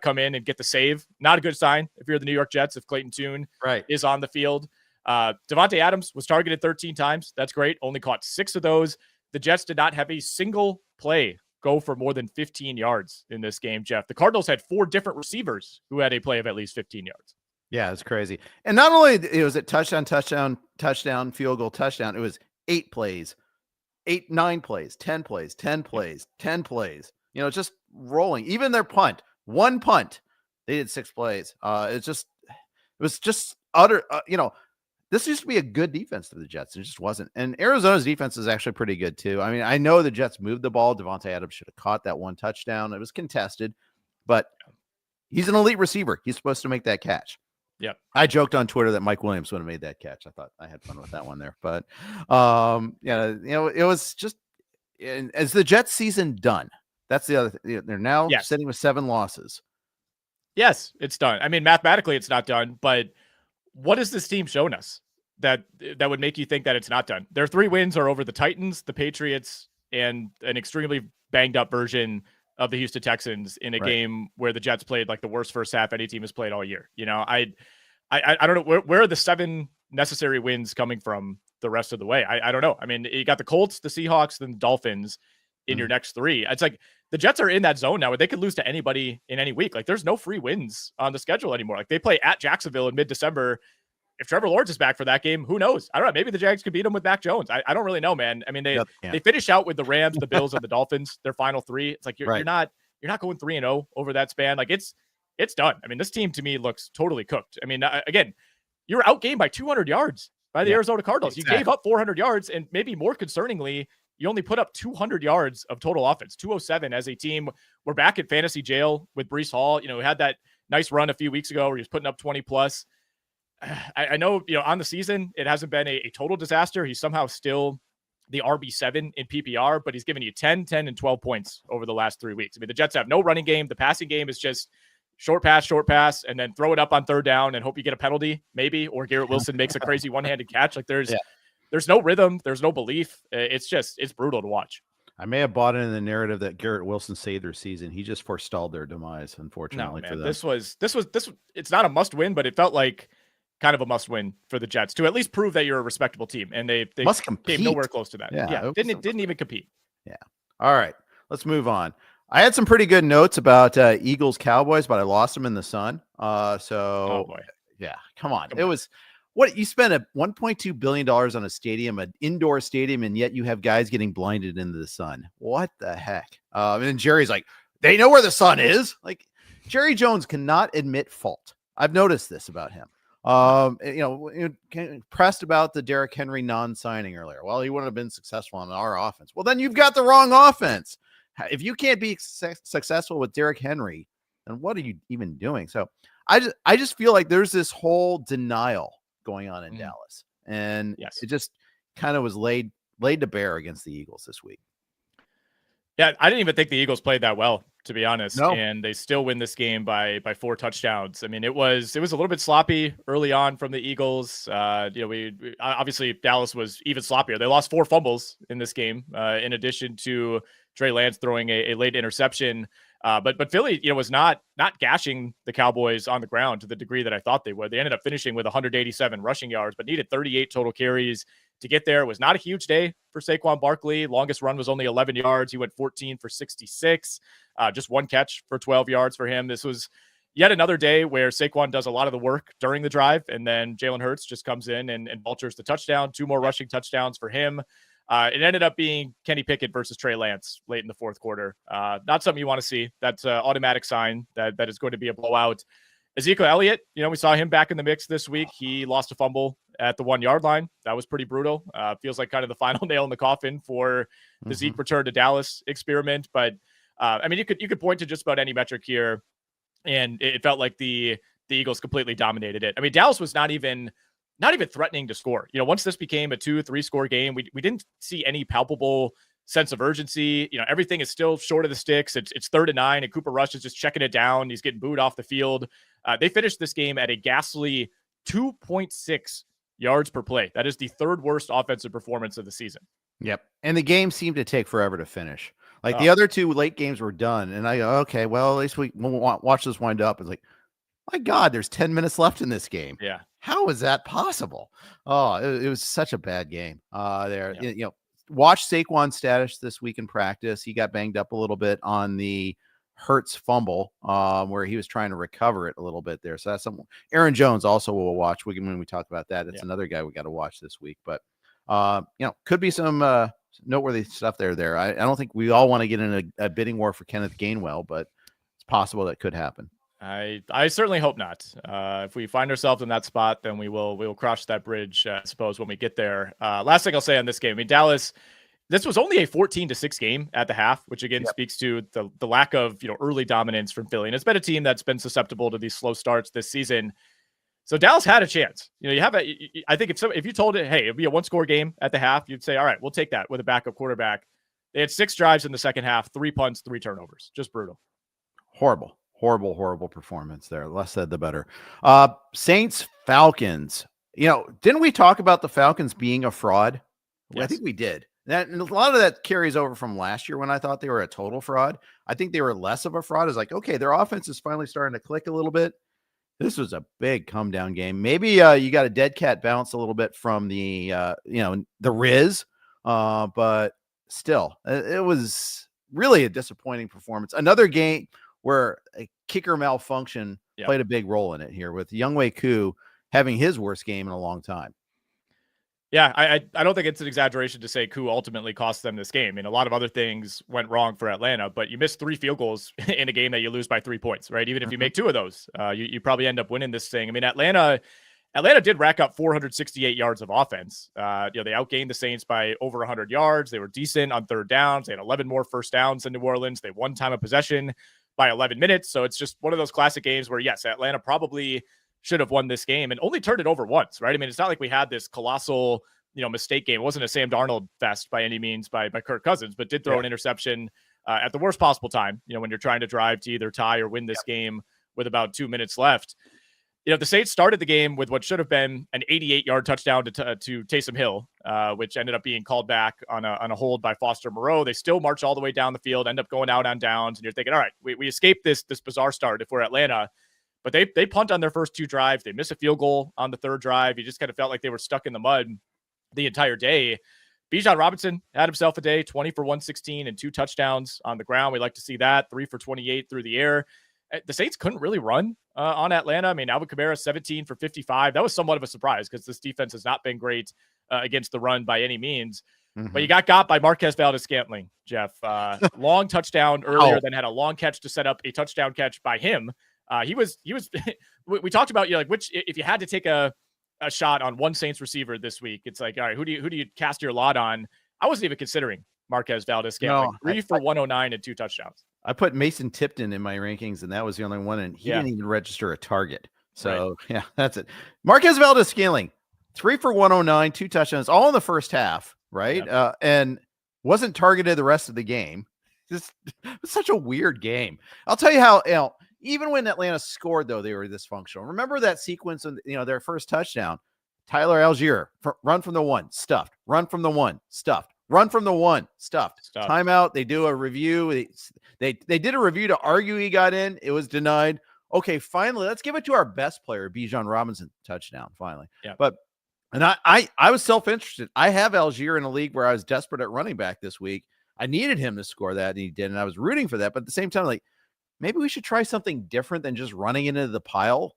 come in and get the save. Not a good sign if you're the New York Jets, if Clayton Tune is on the field. Devontae Adams was targeted 13 times. That's great. Only caught 6 of those. The Jets did not have a single play go for more than 15 yards in this game, Jeff. The Cardinals had 4 different receivers who had a play of at least 15 yards. Yeah, it's crazy. And not only was it touchdown, field goal, touchdown, it was 8 plays. 8, 9 plays, 10 plays, 10 plays, 10 plays, just rolling. Even their punt, 1 punt, they did 6 plays. It was just utter, this used to be a good defense to the Jets. It just wasn't. And Arizona's defense is actually pretty good too. I mean, I know the Jets moved the ball. Devontae Adams should have caught that 1 touchdown. It was contested, but he's an elite receiver. He's supposed to make that catch. Yeah, I joked on Twitter that Mike Williams would have made that catch. I thought I had fun with that one there, but it was just, as the Jets season done. That's the other thing. They're now sitting with 7 losses. Yes, it's done. I mean, mathematically it's not done, but what has this team shown us that would make you think that it's not done? Their 3 wins are over the Titans, the Patriots, and an extremely banged up version of the Houston Texans in a game where the Jets played like the worst first half any team has played all year. You know, I don't know where are the 7 necessary wins coming from the rest of the way. I don't know. I mean, you got the Colts, the Seahawks, then the Dolphins in your next 3. It's like the Jets are in that zone now where they could lose to anybody in any week. Like there's no free wins on the schedule anymore. Like they play at Jacksonville in mid-December. If Trevor Lawrence is back for that game, who knows? I don't know. Maybe the Jags could beat them with Mac Jones. I don't really know, man. I mean, they finish out with the Rams, the Bills, and the Dolphins, their final 3. It's like you're not going 3-0 over that span. Like it's done. I mean, this team to me looks totally cooked. I mean, again, you were outgained by 200 yards by the Arizona Cardinals. Exactly. You gave up 400 yards, and maybe more concerningly, you only put up 200 yards of total offense, 207 as a team. We're back at fantasy jail with Breece Hall. You know, we had that nice run a few weeks ago where he was putting up 20 plus. I know, you know, on the season, it hasn't been a total disaster. He's somehow still the RB7 in PPR, but he's given you 10, 10, and 12 points over the last 3 weeks. I mean, the Jets have no running game. The passing game is just short pass, and then throw it up on 3rd down and hope you get a penalty, maybe, or Garrett Wilson makes a crazy one-handed catch. Like there's no rhythm. There's no belief. It's brutal to watch. I may have bought into the narrative that Garrett Wilson saved their season. He just forestalled their demise, unfortunately. No, man, for them. This was, it's not a must win, but it felt like kind of a must win for the Jets to at least prove that you're a respectable team. And they must compete. Came nowhere close to that. Yeah. Didn't even compete. Yeah. All right, let's move on. I had some pretty good notes about Eagles-Cowboys, but I lost them in the sun. Oh boy. Yeah, come on. It was what you spent $1.2 billion on a stadium, an indoor stadium, and yet you have guys getting blinded into the sun. What the heck? And Jerry's like, they know where the sun is. Like Jerry Jones cannot admit fault. I've noticed this about him. Pressed about the Derrick Henry non-signing earlier. Well, he wouldn't have been successful on our offense. Well, then you've got the wrong offense. If you can't be successful with Derrick Henry, then what are you even doing? So I just feel like there's this whole denial going on in Dallas, and it just kind of was laid to bear against the Eagles this week. Yeah, I didn't even think the Eagles played that well, to be honest. No. And they still win this game by 4 touchdowns. I mean, it was a little bit sloppy early on from the Eagles. We obviously Dallas was even sloppier. They lost 4 fumbles in this game, in addition to Trey Lance throwing a late interception. But Philly, was not gashing the Cowboys on the ground to the degree that I thought they would. They ended up finishing with 187 rushing yards, but needed 38 total carries to get there. It was not a huge day for Saquon Barkley. Longest run was only 11 yards. He went 14 for 66, just 1 catch for 12 yards for him. This was yet another day where Saquon does a lot of the work during the drive, and then Jalen Hurts just comes in and vultures the touchdown. 2 more rushing touchdowns for him. It ended up being Kenny Pickett versus Trey Lance late in the 4th quarter. Not something you want to see. That's an automatic sign that is going to be a blowout. Ezekiel Elliott, we saw him back in the mix this week. He lost a fumble at the 1-yard line. That was pretty brutal. Feels like kind of the final nail in the coffin for the Zeke return to Dallas experiment. But you could point to just about any metric here, and it felt like the Eagles completely dominated it. I mean, Dallas was not even threatening to score. Once this became a 2-3 score game, we didn't see any palpable sense of urgency. Everything is still short of the sticks. It's 3rd and 9, and Cooper Rush is just checking it down. He's getting booed off the field. They finished this game at a ghastly 2.6 yards per play. That is the 3rd worst offensive performance of the season. Yep. And the game seemed to take forever to finish. Like the other 2 late games were done. And I go, okay, well, at least we'll watch this wind up. It's like, my God, there's 10 minutes left in this game. Yeah. How is that possible? Oh, it was such a bad game there. Yeah. Watch Saquon's status this week in practice. He got banged up a little bit on the Hurts fumble, where he was trying to recover it a little bit there. So that's something. Aaron Jones also will watch. When we talk about that, it's another guy we got to watch this week. But could be some noteworthy stuff there. I don't think we all want to get in a bidding war for Kenneth Gainwell, but it's possible that could happen. I certainly hope not. If we find ourselves in that spot, then we will cross that bridge, I suppose, when we get there. Last thing I'll say on this game, I mean, Dallas, this was only a 14-6 game at the half, which again speaks to the lack of early dominance from Philly. And it's been a team that's been susceptible to these slow starts this season. So Dallas had a chance. I think if you told it, hey, it'd be a 1-score game at the half, you'd say, all right, we'll take that with a backup quarterback. They had 6 drives in the second half, 3 punts, 3 turnovers. Just brutal. Horrible performance there. Less said, the better. Saints-Falcons. Didn't we talk about the Falcons being a fraud? Yes. I think we did. And a lot of that carries over from last year when I thought they were a total fraud. I think they were less of a fraud. It's like, okay, their offense is finally starting to click a little bit. This was a big come down game. Maybe you got a dead cat bounce a little bit from the the Riz, but still, it was really a disappointing performance. Another game where a kicker malfunction played a big role in it here, with Younghoe Koo having his worst game in a long time. Yeah, I don't think it's an exaggeration to say Koo ultimately cost them this game. I mean, a lot of other things went wrong for Atlanta, but you missed 3 field goals in a game that you lose by 3 points, right? Even if you make 2 of those, you probably end up winning this thing. I mean, Atlanta did rack up 468 yards of offense. They outgained the Saints by over 100 yards. They were decent on third downs. They had 11 more first downs than New Orleans. They won time of possession by 11 minutes. So it's just one of those classic games where, yes, Atlanta probably should have won this game and only turned it over once, right? I mean, it's not like we had this colossal, mistake game. It wasn't a Sam Darnold fest by any means by Kirk Cousins, but did throw an interception at the worst possible time, when you're trying to drive to either tie or win this game with about 2 minutes left. The Saints started the game with what should have been an 88-yard touchdown to Taysom Hill, which ended up being called back on a hold by Foster Moreau. They still march all the way down the field, end up going out on downs, and you're thinking, all right, we escaped this bizarre start if we're Atlanta. But they punt on their first 2 drives. They miss a field goal on the 3rd drive. You just kind of felt like they were stuck in the mud the entire day. Bijan Robinson had himself a day, 20 for 116 and 2 touchdowns on the ground. We like to see that. 3 for 28 through the air. The Saints couldn't really run on Atlanta. I mean, Alvin Kamara, 17 for 55. That was somewhat of a surprise because this defense has not been great against the run by any means. But you got by Marquez Valdes-Scantling, Jeff. Long touchdown earlier, then had a long catch to set up a touchdown catch by him. He was we talked about, which, if you had to take a shot on one Saints receiver this week, it's like, all right, who do you cast your lot on? I wasn't even considering Marquez Valdes-Scantling. 3 for 109 and 2 touchdowns. I put Mason Tipton in my rankings, and that was the only one, and he didn't even register a target. So, that's it. Marquez Valdes-Scantling, 3 for 109, 2 touchdowns, all in the first half, right? Yep. And wasn't targeted the rest of the game. Just such a weird game. I'll tell you how, even when Atlanta scored, though, they were dysfunctional. Remember that sequence of, their first touchdown? Tyler Algier, run from the 1, stuffed. Run from the 1, stuffed. Run from the 1, stuffed. Timeout. They do a review. They did a review to argue he got in. It was denied. Okay, finally, let's give it to our best player, Bijan Robinson, touchdown, finally. Yeah. And I was self-interested. I have Algier in a league where I was desperate at running back this week. I needed him to score that, and he did, and I was rooting for that. But at the same time, maybe we should try something different than just running into the pile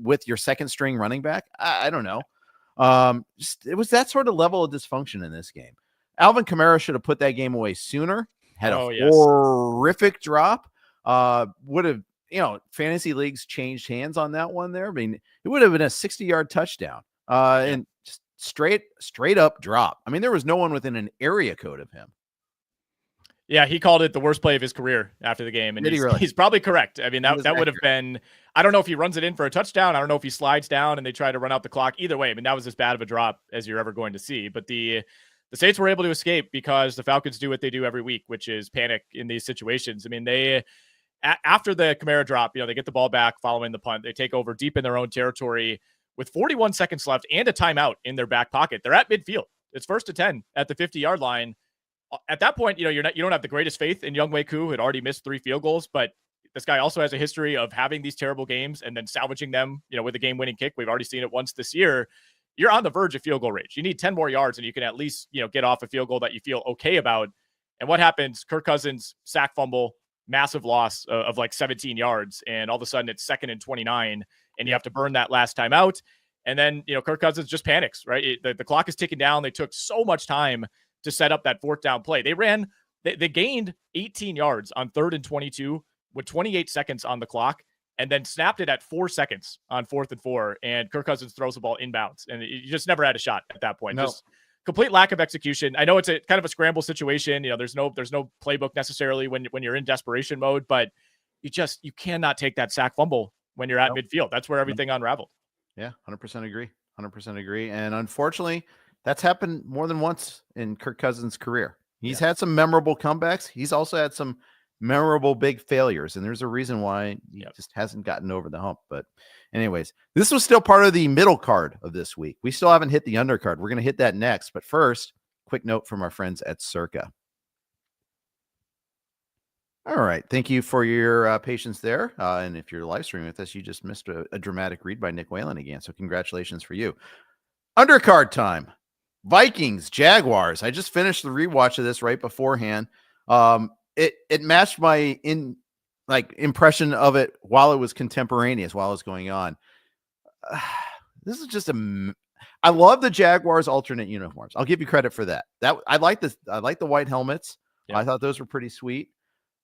with your second string running back. I don't know. It was that sort of level of dysfunction in this game. Alvin Kamara should have put that game away sooner. Had a horrific drop. Would have, fantasy leagues changed hands on that one there. I mean, it would have been a 60-yard touchdown. And just straight up drop. I mean, there was no one within an area code of him. Yeah, he called it the worst play of his career after the game. And he's probably correct. I mean, that would have been, I don't know if he runs it in for a touchdown. I don't know if he slides down and they try to run out the clock. Either way, I mean, that was as bad of a drop as you're ever going to see. But the Saints were able to escape because the Falcons do what they do every week, which is panic in these situations. I mean, after the Kamara drop, they get the ball back following the punt. They take over deep in their own territory with 41 seconds left and a timeout in their back pocket. They're at midfield. It's 1st and 10 at the 50-yard line. At that point, you don't have the greatest faith in Younghoe Koo, who had already missed 3 field goals, but this guy also has a history of having these terrible games and then salvaging them, with a game-winning kick. We've already seen it once this year. You're on the verge of field goal range. You need 10 more yards, and you can at least, get off a field goal that you feel okay about. And what happens? Kirk Cousins, sack fumble, massive loss of 17 yards, and all of a sudden it's 2nd and 29, and you have to burn that last time out. And then, Kirk Cousins just panics, right? The clock is ticking down. They took so much time to set up that 4th down play. They gained 18 yards on 3rd and 22 with 28 seconds on the clock, and then snapped it at 4 seconds on 4th and 4. And Kirk Cousins throws the ball inbounds, and you just never had a shot at that point. No. Just complete lack of execution. I know it's a kind of a scramble situation. There's no playbook necessarily when you're in desperation mode, but you cannot take that sack fumble when you're at midfield. That's where everything unraveled. Yeah, 100% agree. 100% agree. And unfortunately, that's happened more than once in Kirk Cousins' career. He's had some memorable comebacks. He's also had some memorable big failures, and there's a reason why he just hasn't gotten over the hump. But anyways, this was still part of the middle card of this week. We still haven't hit the undercard. We're going to hit that next. But first, Quick note from our friends at Circa. All right. Thank you for your patience there. And if you're live streaming with us, you just missed a dramatic read by Nick Whalen again. So congratulations for you. Undercard time. Vikings-Jaguars. I just finished the rewatch of this right beforehand. It matched my impression of it while it was contemporaneous, while it was going on. This is just I love the Jaguars alternate uniforms. I'll give you credit for that. I like the white helmets. Yeah. I thought those were pretty sweet.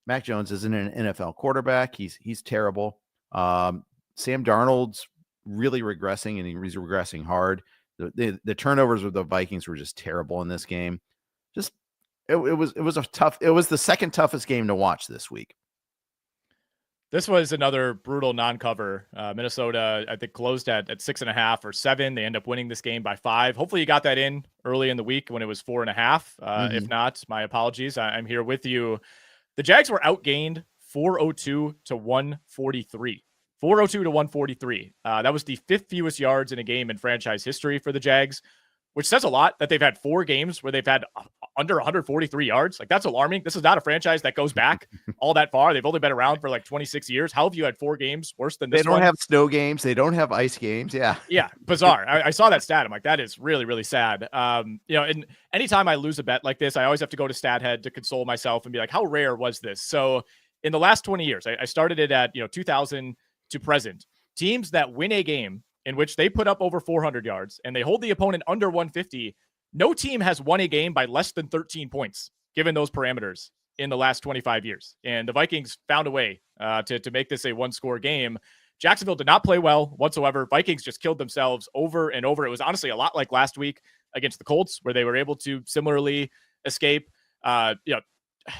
Mac Jones isn't an NFL quarterback. He's terrible. Sam Darnold's really regressing, and he's regressing hard. The turnovers with the Vikings were just terrible in this game. It was the second toughest game to watch this week. This was another brutal non-cover. Minnesota, I think, closed at 6.5 or 7. They end up winning this game by 5. Hopefully you got that in early in the week when it was 4.5. If not, my apologies. I'm here with you. The Jags were outgained 402 to 143. 402 to 143. That was the 5th fewest yards in a game in franchise history for the Jags, which says a lot that they've had 4 games where they've had under 143 yards. Like, that's alarming. This is not a franchise that goes back all that far. They've only been around for like 26 years. How have you had 4 games worse than this? They don't have snow games. They don't have ice games. Yeah. Yeah. Bizarre. I saw that stat. I'm like, that is really, really sad. And anytime I lose a bet like this, I always have to go to StatHead to console myself and be like, how rare was this? So in the last 20 years, I started it at, 2000 to present. Teams that win a game in which they put up over 400 yards and they hold the opponent under 150, no team has won a game by less than 13 points, given those parameters in the last 25 years. And the Vikings found a way to make this a 1-score game. Jacksonville did not play well whatsoever. Vikings just killed themselves over and over. It was honestly a lot like last week against the Colts, where they were able to similarly escape.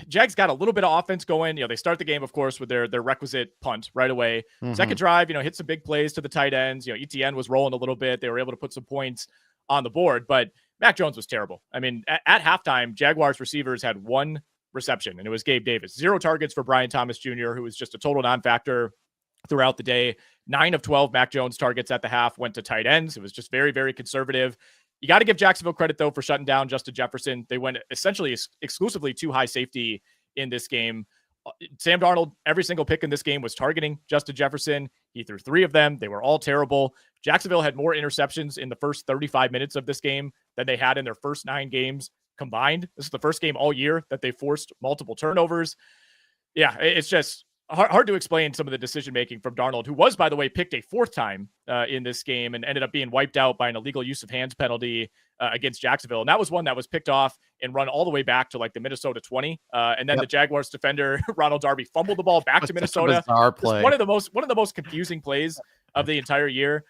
Jags got a little bit of offense going. They start the game, of course, with their requisite punt right away. Second drive, hit some big plays to the tight ends. ETN was rolling a little bit. They were able to put some points on the board, but Mac Jones was terrible. I mean, at halftime, Jaguars receivers had 1 reception, and it was Gabe Davis. 0 targets for Brian Thomas Jr., who was just a total non-factor throughout the day. 9 of 12 Mac Jones targets at the half went to tight ends. It was just very, very conservative. You got to give Jacksonville credit, though, for shutting down Justin Jefferson. They went essentially exclusively to high safety in this game. Sam Darnold, every single pick in this game was targeting Justin Jefferson. He threw 3 of them. They were all terrible. Jacksonville had more interceptions in the first 35 minutes of this game than they had in their first 9 games combined. This is the first game all year that they forced multiple turnovers. Yeah, it's just hard to explain some of the decision-making from Darnold, who was, by the way, picked a 4th time in this game and ended up being wiped out by an illegal use of hands penalty against Jacksonville. And that was one that was picked off and run all the way back to like the Minnesota 20. And then the Jaguars defender, Ronald Darby, fumbled the ball back to Minnesota. Play. One of the most confusing plays of the entire year.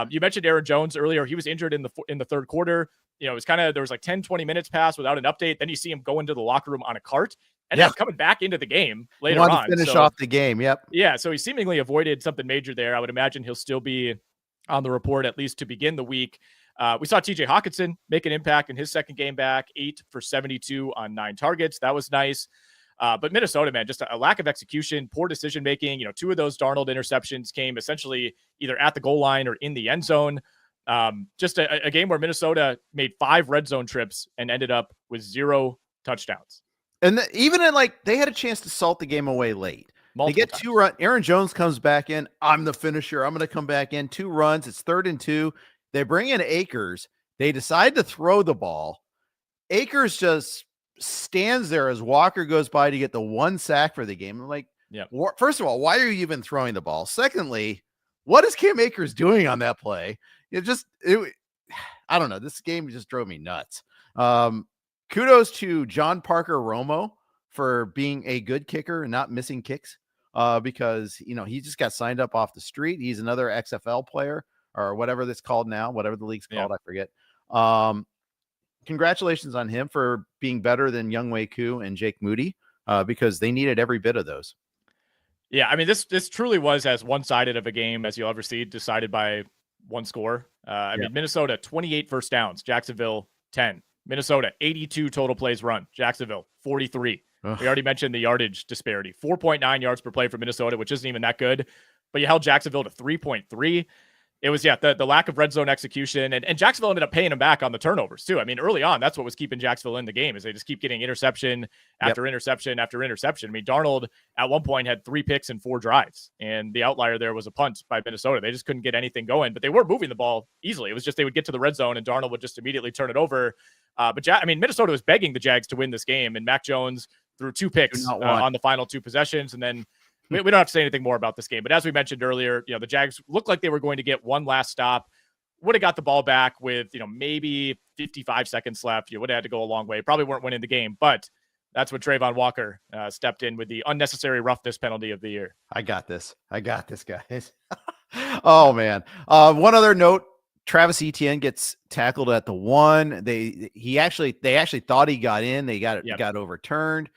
You mentioned Aaron Jones earlier. He was injured in the third quarter. It was there was like 10, 20 minutes pass without an update. Then you see him go into the locker room on a cart. And he's coming back into the game later on. To finish off the game. Yep. Yeah. So he seemingly avoided something major there. I would imagine he'll still be on the report, at least to begin the week. We saw TJ Hawkinson make an impact in his second game back, 8 for 72 on 9 targets. That was nice. But Minnesota, man, just a lack of execution, poor decision-making. 2 of those Darnold interceptions came essentially either at the goal line or in the end zone. Just a game where Minnesota made 5 red zone trips and ended up with 0 touchdowns. And even they had a chance to salt the game away late. They get times. 2 runs. Aaron Jones comes back in. I'm the finisher. I'm going to come back in. 2 runs. It's 3rd and 2. They bring in Akers. They decide to throw the ball. Akers just stands there as Walker goes by to get the 1 sack for the game. I'm like, first of all, why are you even throwing the ball? Secondly, what is Cam Akers doing on that play? I don't know. This game just drove me nuts. Kudos to John Parker Romo for being a good kicker and not missing kicks because, he just got signed up off the street. He's another XFL player or whatever that's called now, whatever the league's called. I forget. Congratulations on him for being better than Younghoe Koo and Jake Moody because they needed every bit of those. Yeah, I mean, this truly was as one-sided of a game as you'll ever see, decided by 1 score. I mean, Minnesota, 28 first downs. Jacksonville, 10. Minnesota, 82 total plays run. Jacksonville, 43. Ugh. We already mentioned the yardage disparity. 4.9 yards per play for Minnesota, which isn't even that good. But you held Jacksonville to 3.3. It was, the lack of red zone execution, and Jacksonville ended up paying them back on the turnovers too. I mean, early on, that's what was keeping Jacksonville in the game, is they just keep getting interception after interception after interception. I mean, Darnold at one point had 3 picks and 4 drives, and the outlier there was a punt by Minnesota. They just couldn't get anything going, but they were moving the ball easily. It was just they would get to the red zone and Darnold would just immediately turn it over. But Minnesota was begging the Jags to win this game, and Mac Jones threw 2 picks on the final 2 possessions, and then we don't have to say anything more about this game. But as we mentioned earlier, the Jags looked like they were going to get one last stop. Would have got the ball back with, maybe 55 seconds left. You would have had to go a long way. Probably weren't winning the game, but that's when Trayvon Walker stepped in with the unnecessary roughness penalty of the year. I got this, guys. Oh, man. One other note, Travis Etienne gets tackled at the 1. They actually thought he got in. They got overturned.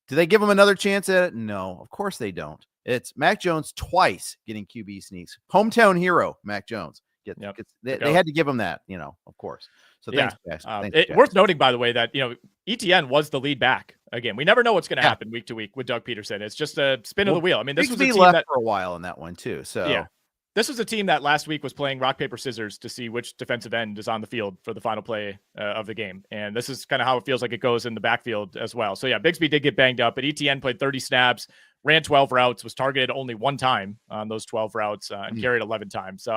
Do they give him another chance at it? No, of course they don't. It's Mac Jones twice getting QB sneaks. Hometown hero, Mac Jones. They had to give him that, of course. So thanks, Jax. Worth noting, by the way, that, ETN was the lead back. Again, we never know what's going to happen week to week with Doug Peterson. It's just a spin of the wheel. I mean, this was a team left for a while in that one too. So this was a team that last week was playing rock, paper, scissors to see which defensive end is on the field for the final play of the game. And this is kind of how it feels like it goes in the backfield as well. So Bigsby did get banged up, but ETN played 30 snaps, ran 12 routes, was targeted only 1 time on those 12 routes, and carried 11 times. So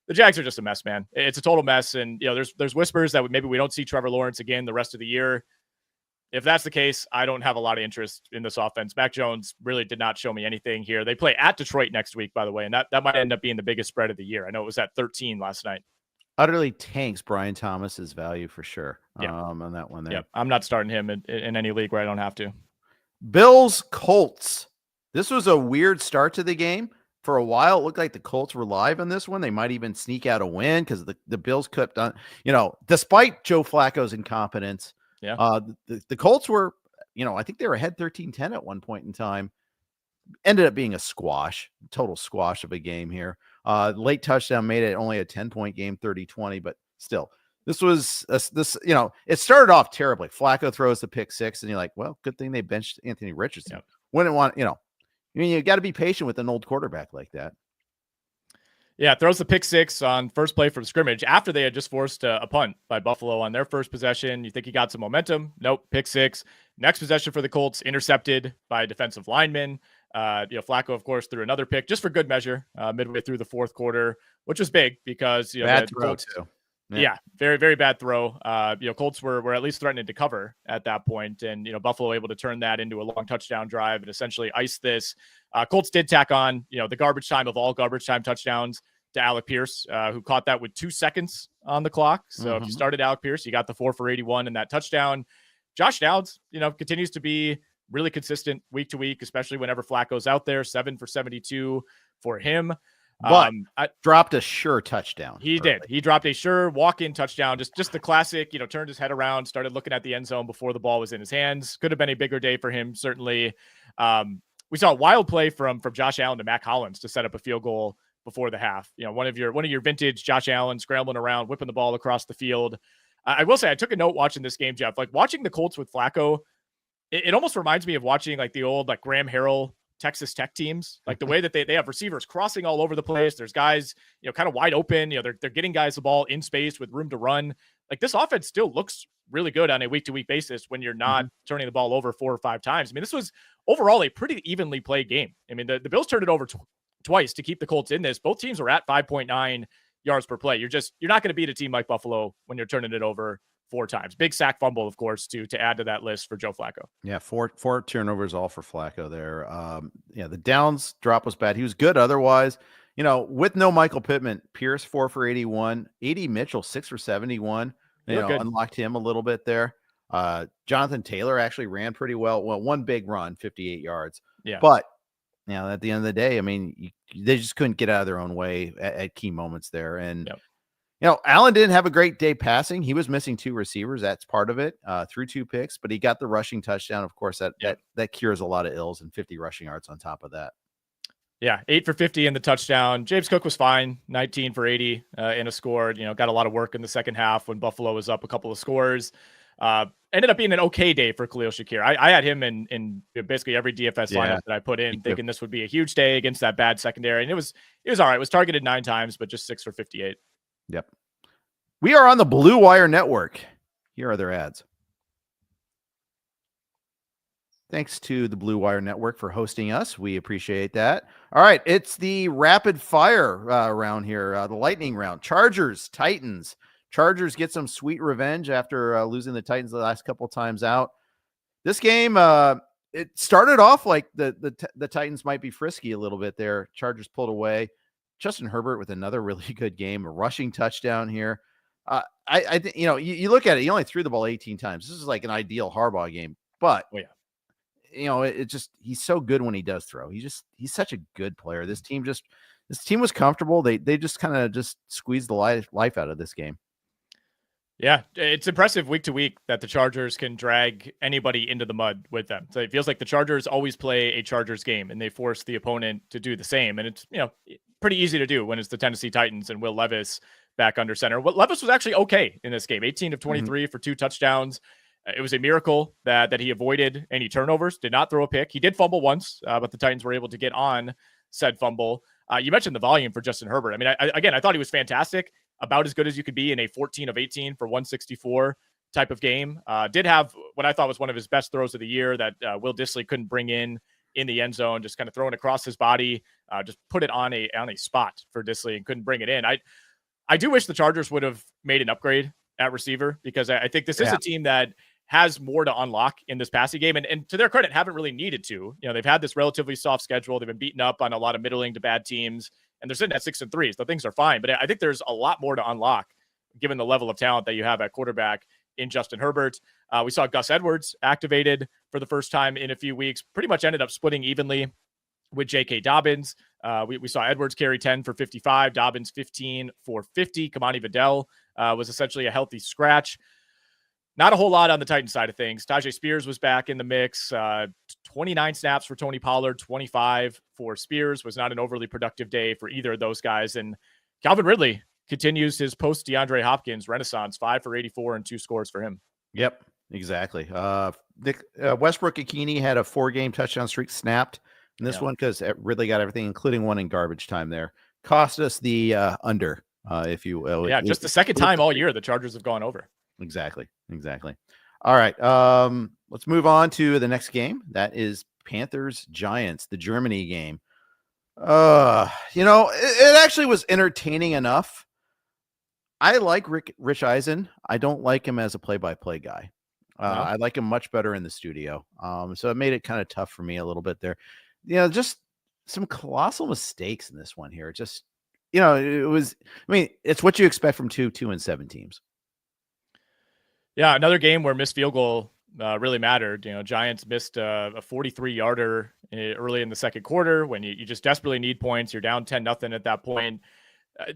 the Jags are just a mess, man. It's a total mess. And, there's whispers that maybe we don't see Trevor Lawrence again the rest of the year. If that's the case, I don't have a lot of interest in this offense. Mac Jones really did not show me anything here. They play at Detroit next week, by the way, and that might end up being the biggest spread of the year. I know it was at 13 last night. Utterly tanks Brian Thomas's value for sure. On that one there. Yeah, I'm not starting him in any league where I don't have to. Bills-Colts. This was a weird start to the game. For a while, it looked like the Colts were live on this one. They might even sneak out a win because the Bills kept on, despite Joe Flacco's incompetence. The Colts were, I think they were ahead 13-10 at one point in time. Ended up being a total squash of a game here. Late touchdown made it only a 10-point game, 30-20, but still, this was it started off terribly. Flacco throws the pick 6 and you're like, well, good thing they benched Anthony Richardson. Wouldn't want, you got to be patient with an old quarterback like that. Yeah, throws the pick 6 on first play for the scrimmage after they had just forced a punt by Buffalo on their first possession. You think he got some momentum? Nope, pick 6. Next possession for the Colts, intercepted by a defensive lineman. Flacco, of course, threw another pick just for good measure midway through the fourth quarter, which was big because bad throw Colts, too. Yeah, very, very bad throw. Colts were at least threatening to cover at that point, and Buffalo able to turn that into a long touchdown drive and essentially ice this. Colts did tack on the garbage time of all garbage time touchdowns to Alec Pierce, who caught that with 2 seconds on the clock. So if you started Alec Pierce, you got the 4 for 81 and that touchdown. Josh Downs, continues to be really consistent week to week, especially whenever Flacco's out there. 7 for 72 for him. But dropped a sure touchdown. He did. He dropped a sure walk-in touchdown. Just the classic, turned his head around, started looking at the end zone before the ball was in his hands. Could have been a bigger day for him, certainly. We saw a wild play from Josh Allen to Mac Hollins to set up a field goal before the half. One of your vintage Josh Allen scrambling around, whipping the ball across the field. I will say I took a note watching this game, Jeff. Like watching the Colts with Flacco, it almost reminds me of watching like the old Graham Harrell Texas Tech teams, like the way that they have receivers crossing all over the place. There's guys, kind of wide open. They're getting guys the ball in space with room to run. Like this offense still looks really good on a week-to-week basis when you're not turning the ball over 4 or 5 times. I mean, this was overall a pretty evenly played game. I mean, the Bills turned it over twice to keep the Colts in this. Both teams were at 5.9 yards per play. You're not going to beat a team like Buffalo when you're turning it over 4 times. Big sack fumble, of course, to add to that list for Joe Flacco. Yeah, four turnovers all for Flacco there. The Downs drop was bad. He was good otherwise. With no Michael Pittman, Pierce 4 for 81, 80 Mitchell 6 for 71. Unlocked him a little bit there. Jonathan Taylor actually ran pretty well. Well, one big run, 58 yards. Yeah, but at the end of the day, I mean, they just couldn't get out of their own way at key moments there. And Allen didn't have a great day passing. He was missing 2 receivers. That's part of it. Threw 2 picks, but he got the rushing touchdown. Of course, that cures a lot of ills, and 50 rushing yards on top of that. Yeah, 8 for 50 in the touchdown. James Cook was fine, 19 for 80 in a score. Got a lot of work in the second half when Buffalo was up a couple of scores. Ended up being an okay day for Khalil Shakir. I had him in basically every DFS lineup that I put in, thinking this would be a huge day against that bad secondary. And it was all right. It was targeted 9 times, but just 6 for 58. Yep. We are on the BlueWire Network. Here are their ads. Thanks to the BlueWire Network for hosting us. We appreciate that. All right. It's the rapid fire round here, the lightning round. Chargers, Titans. Chargers get some sweet revenge after losing the Titans the last couple times out. This game, it started off like the Titans might be frisky a little bit there. Chargers pulled away. Justin Herbert with another really good game, a rushing touchdown here. I think, you look at it, he only threw the ball 18 times. This is like an ideal Harbaugh game, but he's so good when he does throw. He's such a good player. This team was comfortable. They just kind of just squeezed the life out of this game. Yeah, it's impressive week to week that the Chargers can drag anybody into the mud with them. So it feels like the Chargers always play a Chargers game and they force the opponent to do the same. And it's, pretty easy to do when it's the Tennessee Titans and Will Levis back under center. Levis was actually okay in this game, 18 of 23 for 2 touchdowns. It was a miracle that he avoided any turnovers, did not throw a pick. He did fumble once, but the Titans were able to get on said fumble. You mentioned the volume for Justin Herbert. I mean, I thought he was fantastic. About as good as you could be in a 14 of 18 for 164 type of game. Did have what I thought was one of his best throws of the year that Will Dissly couldn't bring in the end zone, just kind of throwing across his body, just put it on a spot for Dissly and couldn't bring it in. I do wish the Chargers would have made an upgrade at receiver, because I think this is a team that has more to unlock in this passing game. And to their credit, haven't really needed to. They've had this relatively soft schedule. They've been beaten up on a lot of middling to bad teams, and they're sitting at 6-3, so things are fine. But I think there's a lot more to unlock given the level of talent that you have at quarterback in Justin Herbert. We saw Gus Edwards activated for the first time in a few weeks, pretty much ended up splitting evenly with J.K. Dobbins. We saw Edwards carry 10 for 55, Dobbins 15 for 50. Kamani Vidal was essentially a healthy scratch. Not a whole lot on the Titans side of things. Tajay Spears was back in the mix. 29 snaps for Tony Pollard, 25 for Spears. Was not an overly productive day for either of those guys. And Calvin Ridley continues his post DeAndre Hopkins renaissance, 5 for 84 and 2 scores for him. Yep, exactly. Westbrook-Ikini had a 4-game touchdown streak snapped in this one because Ridley got everything, including one in garbage time there. Cost us the under, if you will. Yeah, just the second time all year the Chargers have gone over. Exactly. All right. Let's move on to the next game. That is Panthers-Giants, the Germany game. It actually was entertaining enough. I like Rich Eisen. I don't like him as a play-by-play guy. I like him much better in the studio. So it made it kind of tough for me a little bit there. Just some colossal mistakes in this one here. Just, it's what you expect from 2-7 teams. Yeah, another game where missed field goal really mattered. Giants missed a 43-yarder early in the second quarter when you just desperately need points. You're down 10-0 at that point.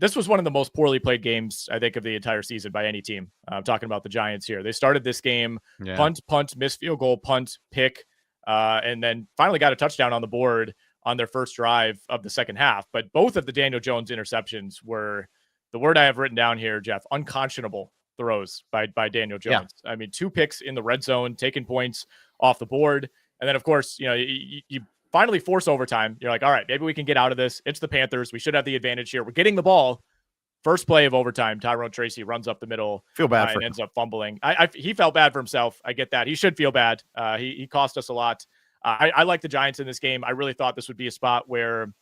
This was one of the most poorly played games, I think, of the entire season by any team. I'm talking about the Giants here. They started this game, punt, missed field goal, punt, pick, and then finally got a touchdown on the board on their first drive of the second half. But both of the Daniel Jones interceptions were, the word I have written down here, Jeff, unconscionable throws by Daniel Jones. Yeah. I mean, 2 picks in the red zone, taking points off the board. And then, of course, you finally force overtime. You're like, all right, maybe we can get out of this. It's the Panthers. We should have the advantage here. We're getting the ball. First play of overtime, Tyrone Tracy runs up the middle. Feel bad for him. Ends up fumbling. He felt bad for himself. I get that. He should feel bad. He cost us a lot. I like the Giants in this game. I really thought this would be a spot where,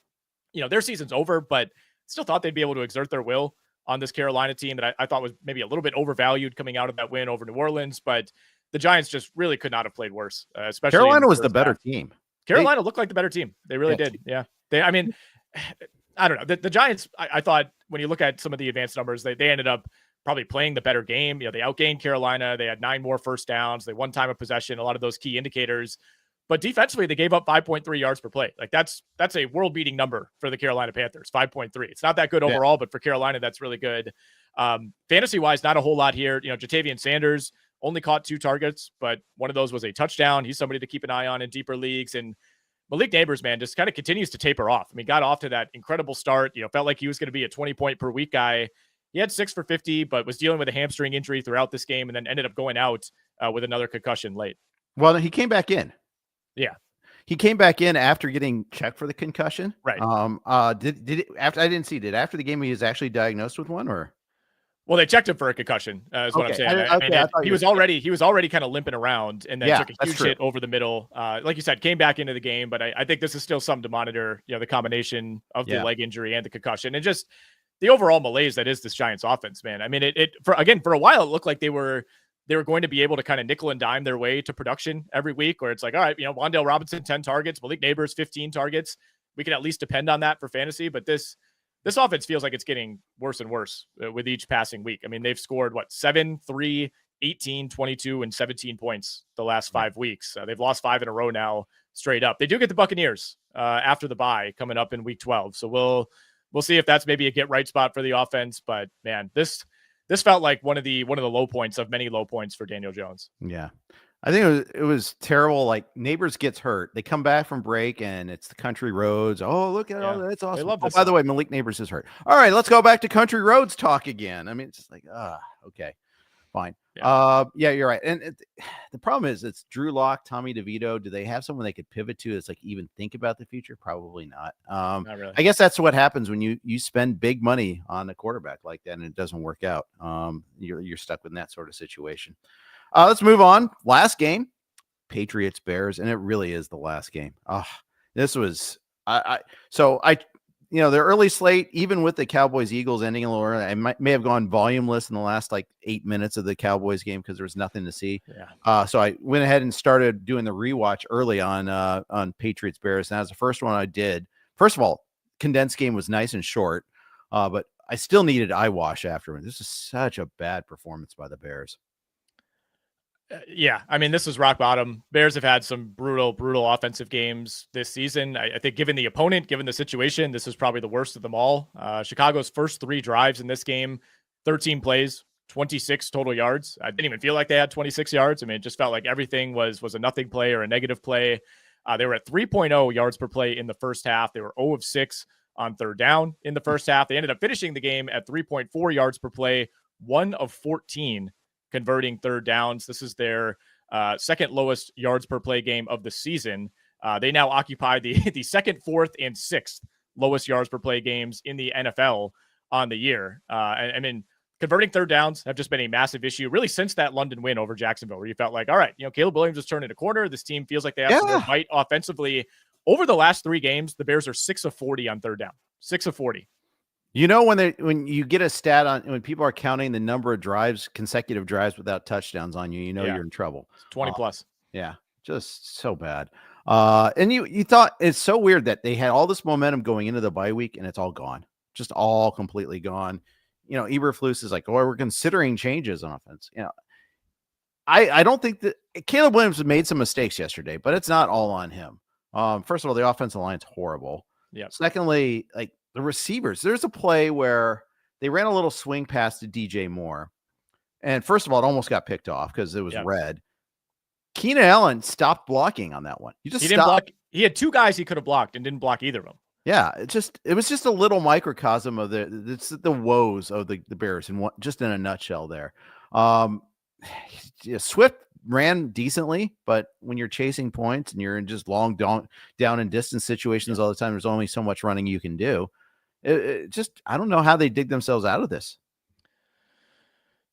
their season's over, but still thought they'd be able to exert their will on this Carolina team that I thought was maybe a little bit overvalued coming out of that win over New Orleans. But the Giants just really could not have played worse. Especially Carolina was the better team. Carolina looked like the better team. They really did. Yeah. I don't know. The Giants, I thought when you look at some of the advanced numbers, they ended up probably playing the better game. They outgained Carolina. They had 9 more first downs. They won time of possession, a lot of those key indicators. But defensively, they gave up 5.3 yards per play. Like that's a world-beating number for the Carolina Panthers, 5.3. It's not that good overall, but for Carolina, that's really good. Fantasy-wise, not a whole lot here. Jatavian Sanders only caught 2 targets, but one of those was a touchdown. He's somebody to keep an eye on in deeper leagues. And Malik Neighbors, man, just kind of continues to taper off. I mean, got off to that incredible start. Felt like he was going to be a 20-point-per-week guy. He had 6 for 50, but was dealing with a hamstring injury throughout this game and then ended up going out with another concussion late. Well, he came back in. Yeah. He came back in after getting checked for the concussion. Right. Did it after I didn't see, did after the game he was actually diagnosed with one, or? Well, they checked him for a concussion, is what I'm saying. He was already kind of limping around, and then took a huge hit over the middle. Like you said, came back into the game, but I think this is still something to monitor. The combination of the leg injury and the concussion, and just the overall malaise that is this Giants offense, man. I mean, for a while it looked like they were going to be able to kind of nickel and dime their way to production every week, where it's like, all right, Wan'Dale Robinson 10 targets, Malik Neighbors 15 targets. We can at least depend on that for fantasy, but this offense feels like it's getting worse and worse with each passing week. I mean, they've scored 7, 3, 18, 22, and 17 points the last 5 weeks. They've lost 5 in a row now straight up. They do get the Buccaneers after the bye coming up in week 12. So we'll see if that's maybe a get right spot for the offense. But man, this felt like one of the low points of many low points for Daniel Jones. Yeah. I think it was terrible. Like, Neighbors gets hurt. They come back from break and it's the country roads. Oh, look at all that. It's awesome. By the way, Malik Neighbors is hurt. All right, let's go back to country roads talk again. I mean, it's just like, okay, fine. Yeah, you're right. And the problem is it's Drew Lock, Tommy DeVito. Do they have someone they could pivot to that's like even think about the future? Probably not. Not really. I guess that's what happens when you spend big money on a quarterback like that and it doesn't work out. You're stuck with that sort of situation. Let's move on. Last game, Patriots-Bears, and it really is the last game. This was the early slate, even with the Cowboys-Eagles ending a little early, I may have gone volumeless in the last 8 minutes of the Cowboys game because there was nothing to see. Yeah. So I went ahead and started doing the rewatch early on Patriots-Bears, and that was the first one I did. First of all, condensed game was nice and short, but I still needed eyewash afterward. This is such a bad performance by the Bears. Yeah, I mean, this is rock bottom. Bears have had some brutal offensive games this season. I think given the opponent, given the situation, this is probably the worst of them all. Chicago's first 3 drives in this game, 13 plays, 26 total yards. I didn't even feel like they had 26 yards. I mean, it just felt like everything was a nothing play or a negative play. They were at 3.0 yards per play in the first half. They were 0 of 6 on third down in the first half. They ended up finishing the game at 3.4 yards per play, 1 of 14 converting third downs. This is their second lowest yards per play game of the season. They now occupy the second, fourth, and sixth lowest yards per play games in the NFL on the year. I mean, converting third downs have just been a massive issue really since that London win over Jacksonville, where you felt like, all right, Caleb Williams is turning a corner. This team feels like they have some more bite offensively. Over the last 3 games, the Bears are 6 of 40 on third down. 6 of 40. When you get a stat on when people are counting the number of consecutive drives without touchdowns on you, you're in trouble. 20 plus. Yeah, just so bad. And you thought it's so weird that they had all this momentum going into the bye week and it's all gone, just all completely gone. Eberflus is like, we're considering changes on offense. I don't think that Caleb Williams made some mistakes yesterday, but it's not all on him. First of all, the offensive line's horrible. Yeah. Secondly, the receivers, there's a play where they ran a little swing pass to DJ Moore. And first of all, it almost got picked off because it was red. Keenan Allen stopped blocking on that one. He didn't block. He had 2 guys he could have blocked and didn't block either of them. Yeah, it was just a little microcosm of the woes of the Bears in just in a nutshell there. Swift ran decently, but when you're chasing points and you're in just long down and distance situations all the time, there's only so much running you can do. I don't know how they dig themselves out of this.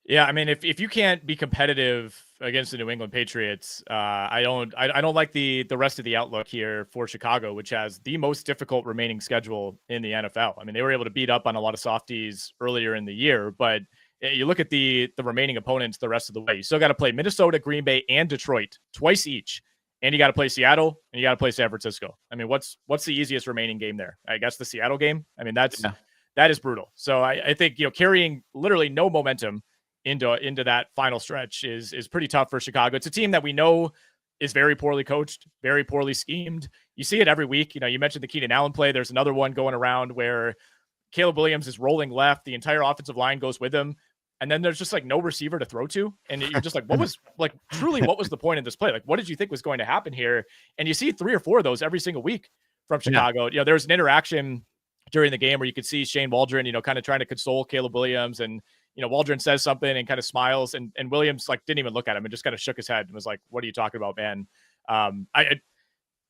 Yeah, I mean, if you can't be competitive against the New England Patriots, I don't like the rest of the outlook here for Chicago, which has the most difficult remaining schedule in the NFL. I mean, they were able to beat up on a lot of softies earlier in the year, but you look at the remaining opponents the rest of the way. You still got to play Minnesota, Green Bay, and Detroit twice each, and you got to play Seattle and you got to play San Francisco. I mean, what's the easiest remaining game there? I guess the Seattle game. I mean, that is brutal. So I think carrying literally no momentum into that final stretch is pretty tough for Chicago. It's a team that we know is very poorly coached, very poorly schemed. You see it every week. You mentioned the Keenan Allen play. There's another one going around where Caleb Williams is rolling left. The entire offensive line goes with him. And then there's just no receiver to throw to. And you're just like, what was the point of this play? What did you think was going to happen here? And you see 3 or 4 of those every single week from Chicago. Yeah. There's an interaction during the game where you could see Shane Waldron, kind of trying to console Caleb Williams. And, Waldron says something and kind of smiles, and Williams like didn't even look at him and just kind of shook his head and was like, "What are you talking about, man?"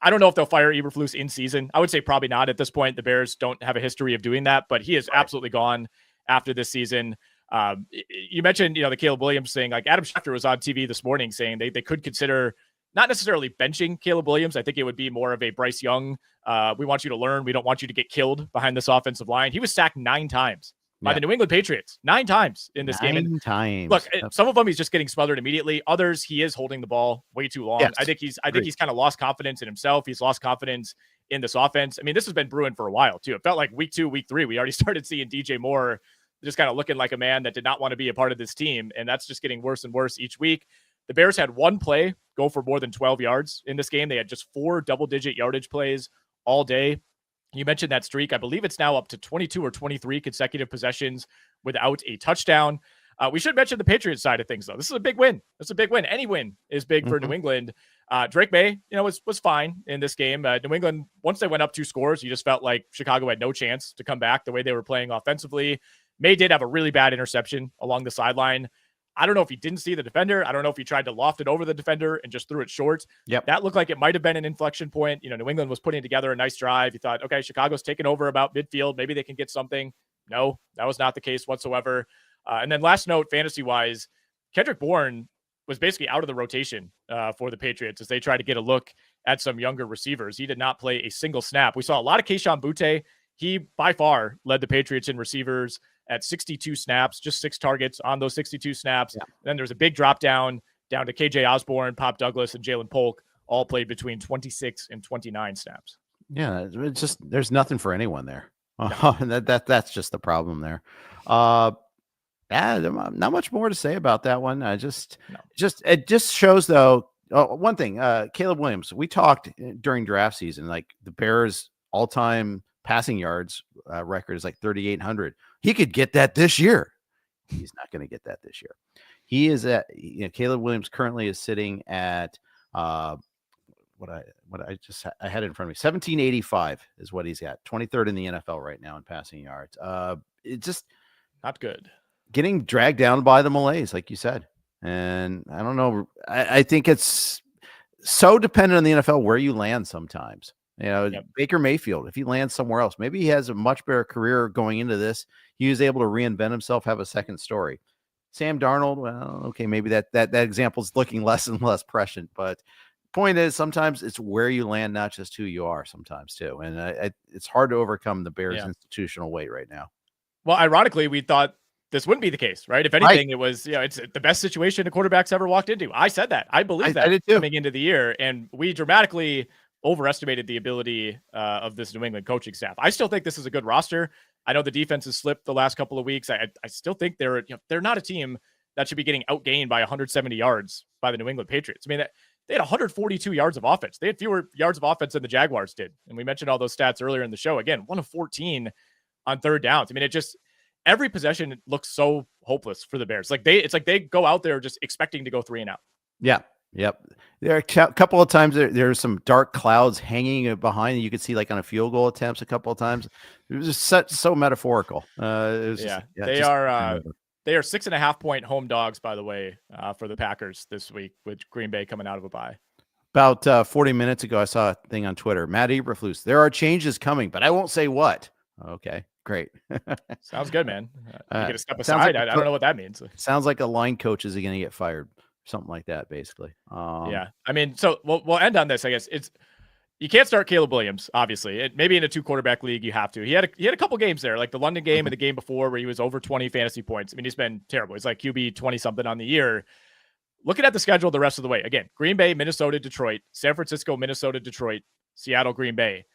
I don't know if they'll fire Eberflus in season. I would say probably not at this point. The Bears don't have a history of doing that, but he is absolutely gone after this season. You mentioned, the Caleb Williams thing. Like Adam Schefter was on TV this morning saying they could consider not necessarily benching Caleb Williams. I think it would be more of a Bryce Young. We want you to learn. We don't want you to get killed behind this offensive line. He was sacked 9 times by the New England Patriots, 9 times in this game. 9 times. Look, some of them he's just getting smothered immediately. Others, he is holding the ball way too long. Yes. I think he's kind of lost confidence in himself. He's lost confidence in this offense. I mean, this has been brewing for a while too. It felt like week 2, week 3, we already started seeing DJ Moore just kind of looking like a man that did not want to be a part of this team. And that's just getting worse and worse each week. The Bears had one play go for more than 12 yards in this game. They had just 4 double-digit yardage plays all day. You mentioned that streak. I believe it's now up to 22 or 23 consecutive possessions without a touchdown. We should mention the Patriots side of things, though. This is a big win. It's a big win. Any win is big for New England. Drake May, was fine in this game. New England, once they went up 2 scores, you just felt like Chicago had no chance to come back the way they were playing offensively. May did have a really bad interception along the sideline. I don't know if he didn't see the defender. I don't know if he tried to loft it over the defender and just threw it short. Yep. That looked like it might have been an inflection point. New England was putting together a nice drive. You thought, okay, Chicago's taking over about midfield. Maybe they can get something. No, that was not the case whatsoever. And then last note, fantasy-wise, Kendrick Bourne was basically out of the rotation for the Patriots as they tried to get a look at some younger receivers. He did not play a single snap. We saw a lot of Kayshon Boutte. He, by far, led the Patriots in receivers at 62 snaps, just 6 targets on those 62 snaps. Yeah. Then there's a big drop down to KJ Osborne, Pop Douglas, and Jalen Polk, all played between 26 and 29 snaps. Yeah, it's just there's nothing for anyone there. No. That's just the problem there. Not much more to say about that one. It just shows though. One thing, Caleb Williams. We talked during draft season, like the Bears' all-time passing yards record is like 3,800. He could get that this year. He's not going to get that this year. He is at Caleb Williams currently is sitting at I had it in front of me. 1,785 is what he's at. 23rd in the NFL right now in passing yards. It's just not good. Getting dragged down by the Malays, like you said. And I don't know. I think it's so dependent on the NFL where you land sometimes. Baker Mayfield, if he lands somewhere else, maybe he has a much better career going into this. He was able to reinvent himself, have a second story. Sam Darnold, well, okay, maybe that example is looking less and less prescient. But point is, sometimes it's where you land, not just who you are sometimes too. And it's hard to overcome the Bears' institutional weight right now. Well, ironically, we thought this wouldn't be the case, right? If anything, it was, it's the best situation a quarterback's ever walked into. I said that. I believe that coming into the year. And we dramatically overestimated the ability of this New England coaching staff. I still think this is a good roster. I know the defense has slipped the last couple of weeks. I still think they're not a team that should be getting outgained by 170 yards by the New England Patriots. I mean, they had 142 yards of offense. They had fewer yards of offense than the Jaguars did. And we mentioned all those stats earlier in the show. Again, 1 of 14 on third downs. I mean, every possession looks so hopeless for the Bears. It's like they go out there just expecting to go 3 and out. Yeah. Yep. There are a couple of times there's some dark clouds hanging behind you could see like on a field goal attempts a couple of times. It was just so metaphorical. They are 6.5 point home dogs, by the way, for the Packers this week with Green Bay coming out of a bye. About 40 minutes ago, I saw a thing on Twitter. Matt Eberflus, there are changes coming, but I won't say what. Okay, great. Sounds good, man. You get a step aside. I don't know what that means. Sounds like a line coach is going to get fired. Something like that, basically. I mean, so we'll end on this. I guess you can't start Caleb Williams. Obviously, maybe in a 2 quarterback league you have to. He had a couple games there, like the London game and the game before, where he was over 20 fantasy points. I mean, he's been terrible. He's like QB 20 something on the year. Looking at the schedule the rest of the way, again, Green Bay, Minnesota, Detroit, San Francisco, Minnesota, Detroit, Seattle, Green Bay.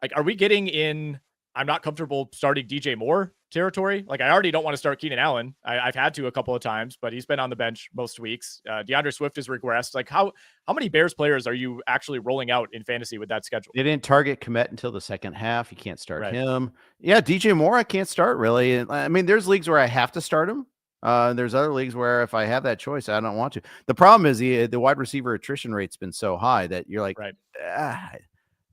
Like, are we getting in? I'm not comfortable starting DJ Moore territory. Like, I already don't want to start Keenan Allen. I've had to a couple of times, but he's been on the bench most weeks. DeAndre Swift has regressed. Like, how many Bears players are you actually rolling out in fantasy with that schedule? They didn't target Kmet until the second half. You can't start him. Yeah, DJ Moore, I can't start really. I mean, there's leagues where I have to start him. There's other leagues where if I have that choice, I don't want to. The problem is the wide receiver attrition rate's been so high that you're like, I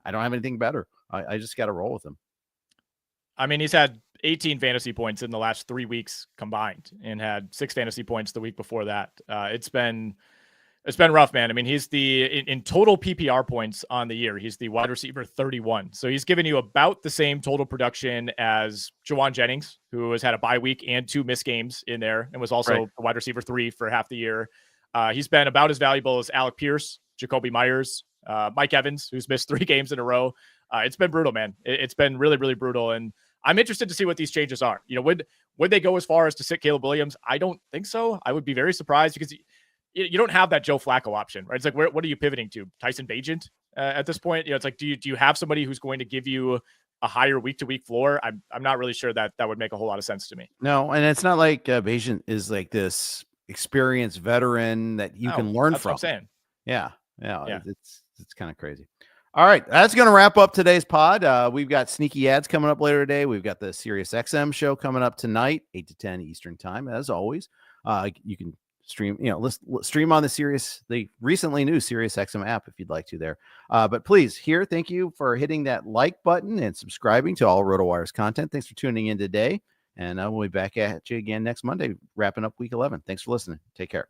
don't have anything better. I just got to roll with him. I mean, he's had 18 fantasy points in the last 3 weeks combined, and had 6 fantasy points the week before that. It's been rough, man. I mean, he's in total PPR points on the year, he's the wide receiver 31. So he's given you about the same total production as Jawan Jennings, who has had a bye week and 2 missed games in there, and was also a wide receiver 3 for half the year. He's been about as valuable as Alec Pierce, Jacoby Myers, Mike Evans, who's missed 3 games in a row. It's been brutal, man. It's been really, really brutal. And I'm interested to see what these changes are. Would they go as far as to sit Caleb Williams? I don't think so. I would be very surprised, because you don't have that Joe Flacco option, right? It's like, what are you pivoting to? Tyson Bagent at this point? It's like, do you have somebody who's going to give you a higher week-to-week floor? I'm not really sure that would make a whole lot of sense to me. No, and it's not like Bagent is like this experienced veteran that you can learn that's from. What I'm saying. Yeah. It's kind of crazy. All right, that's going to wrap up today's pod. We've got sneaky ads coming up later today. We've got the SiriusXM show coming up tonight, 8 to 10 Eastern time, as always. You can stream, stream on the recently new SiriusXM app if you'd like to there. But please, thank you for hitting that like button and subscribing to all RotoWire's content. Thanks for tuning in today, and we'll be back at you again next Monday, wrapping up week 11. Thanks for listening. Take care.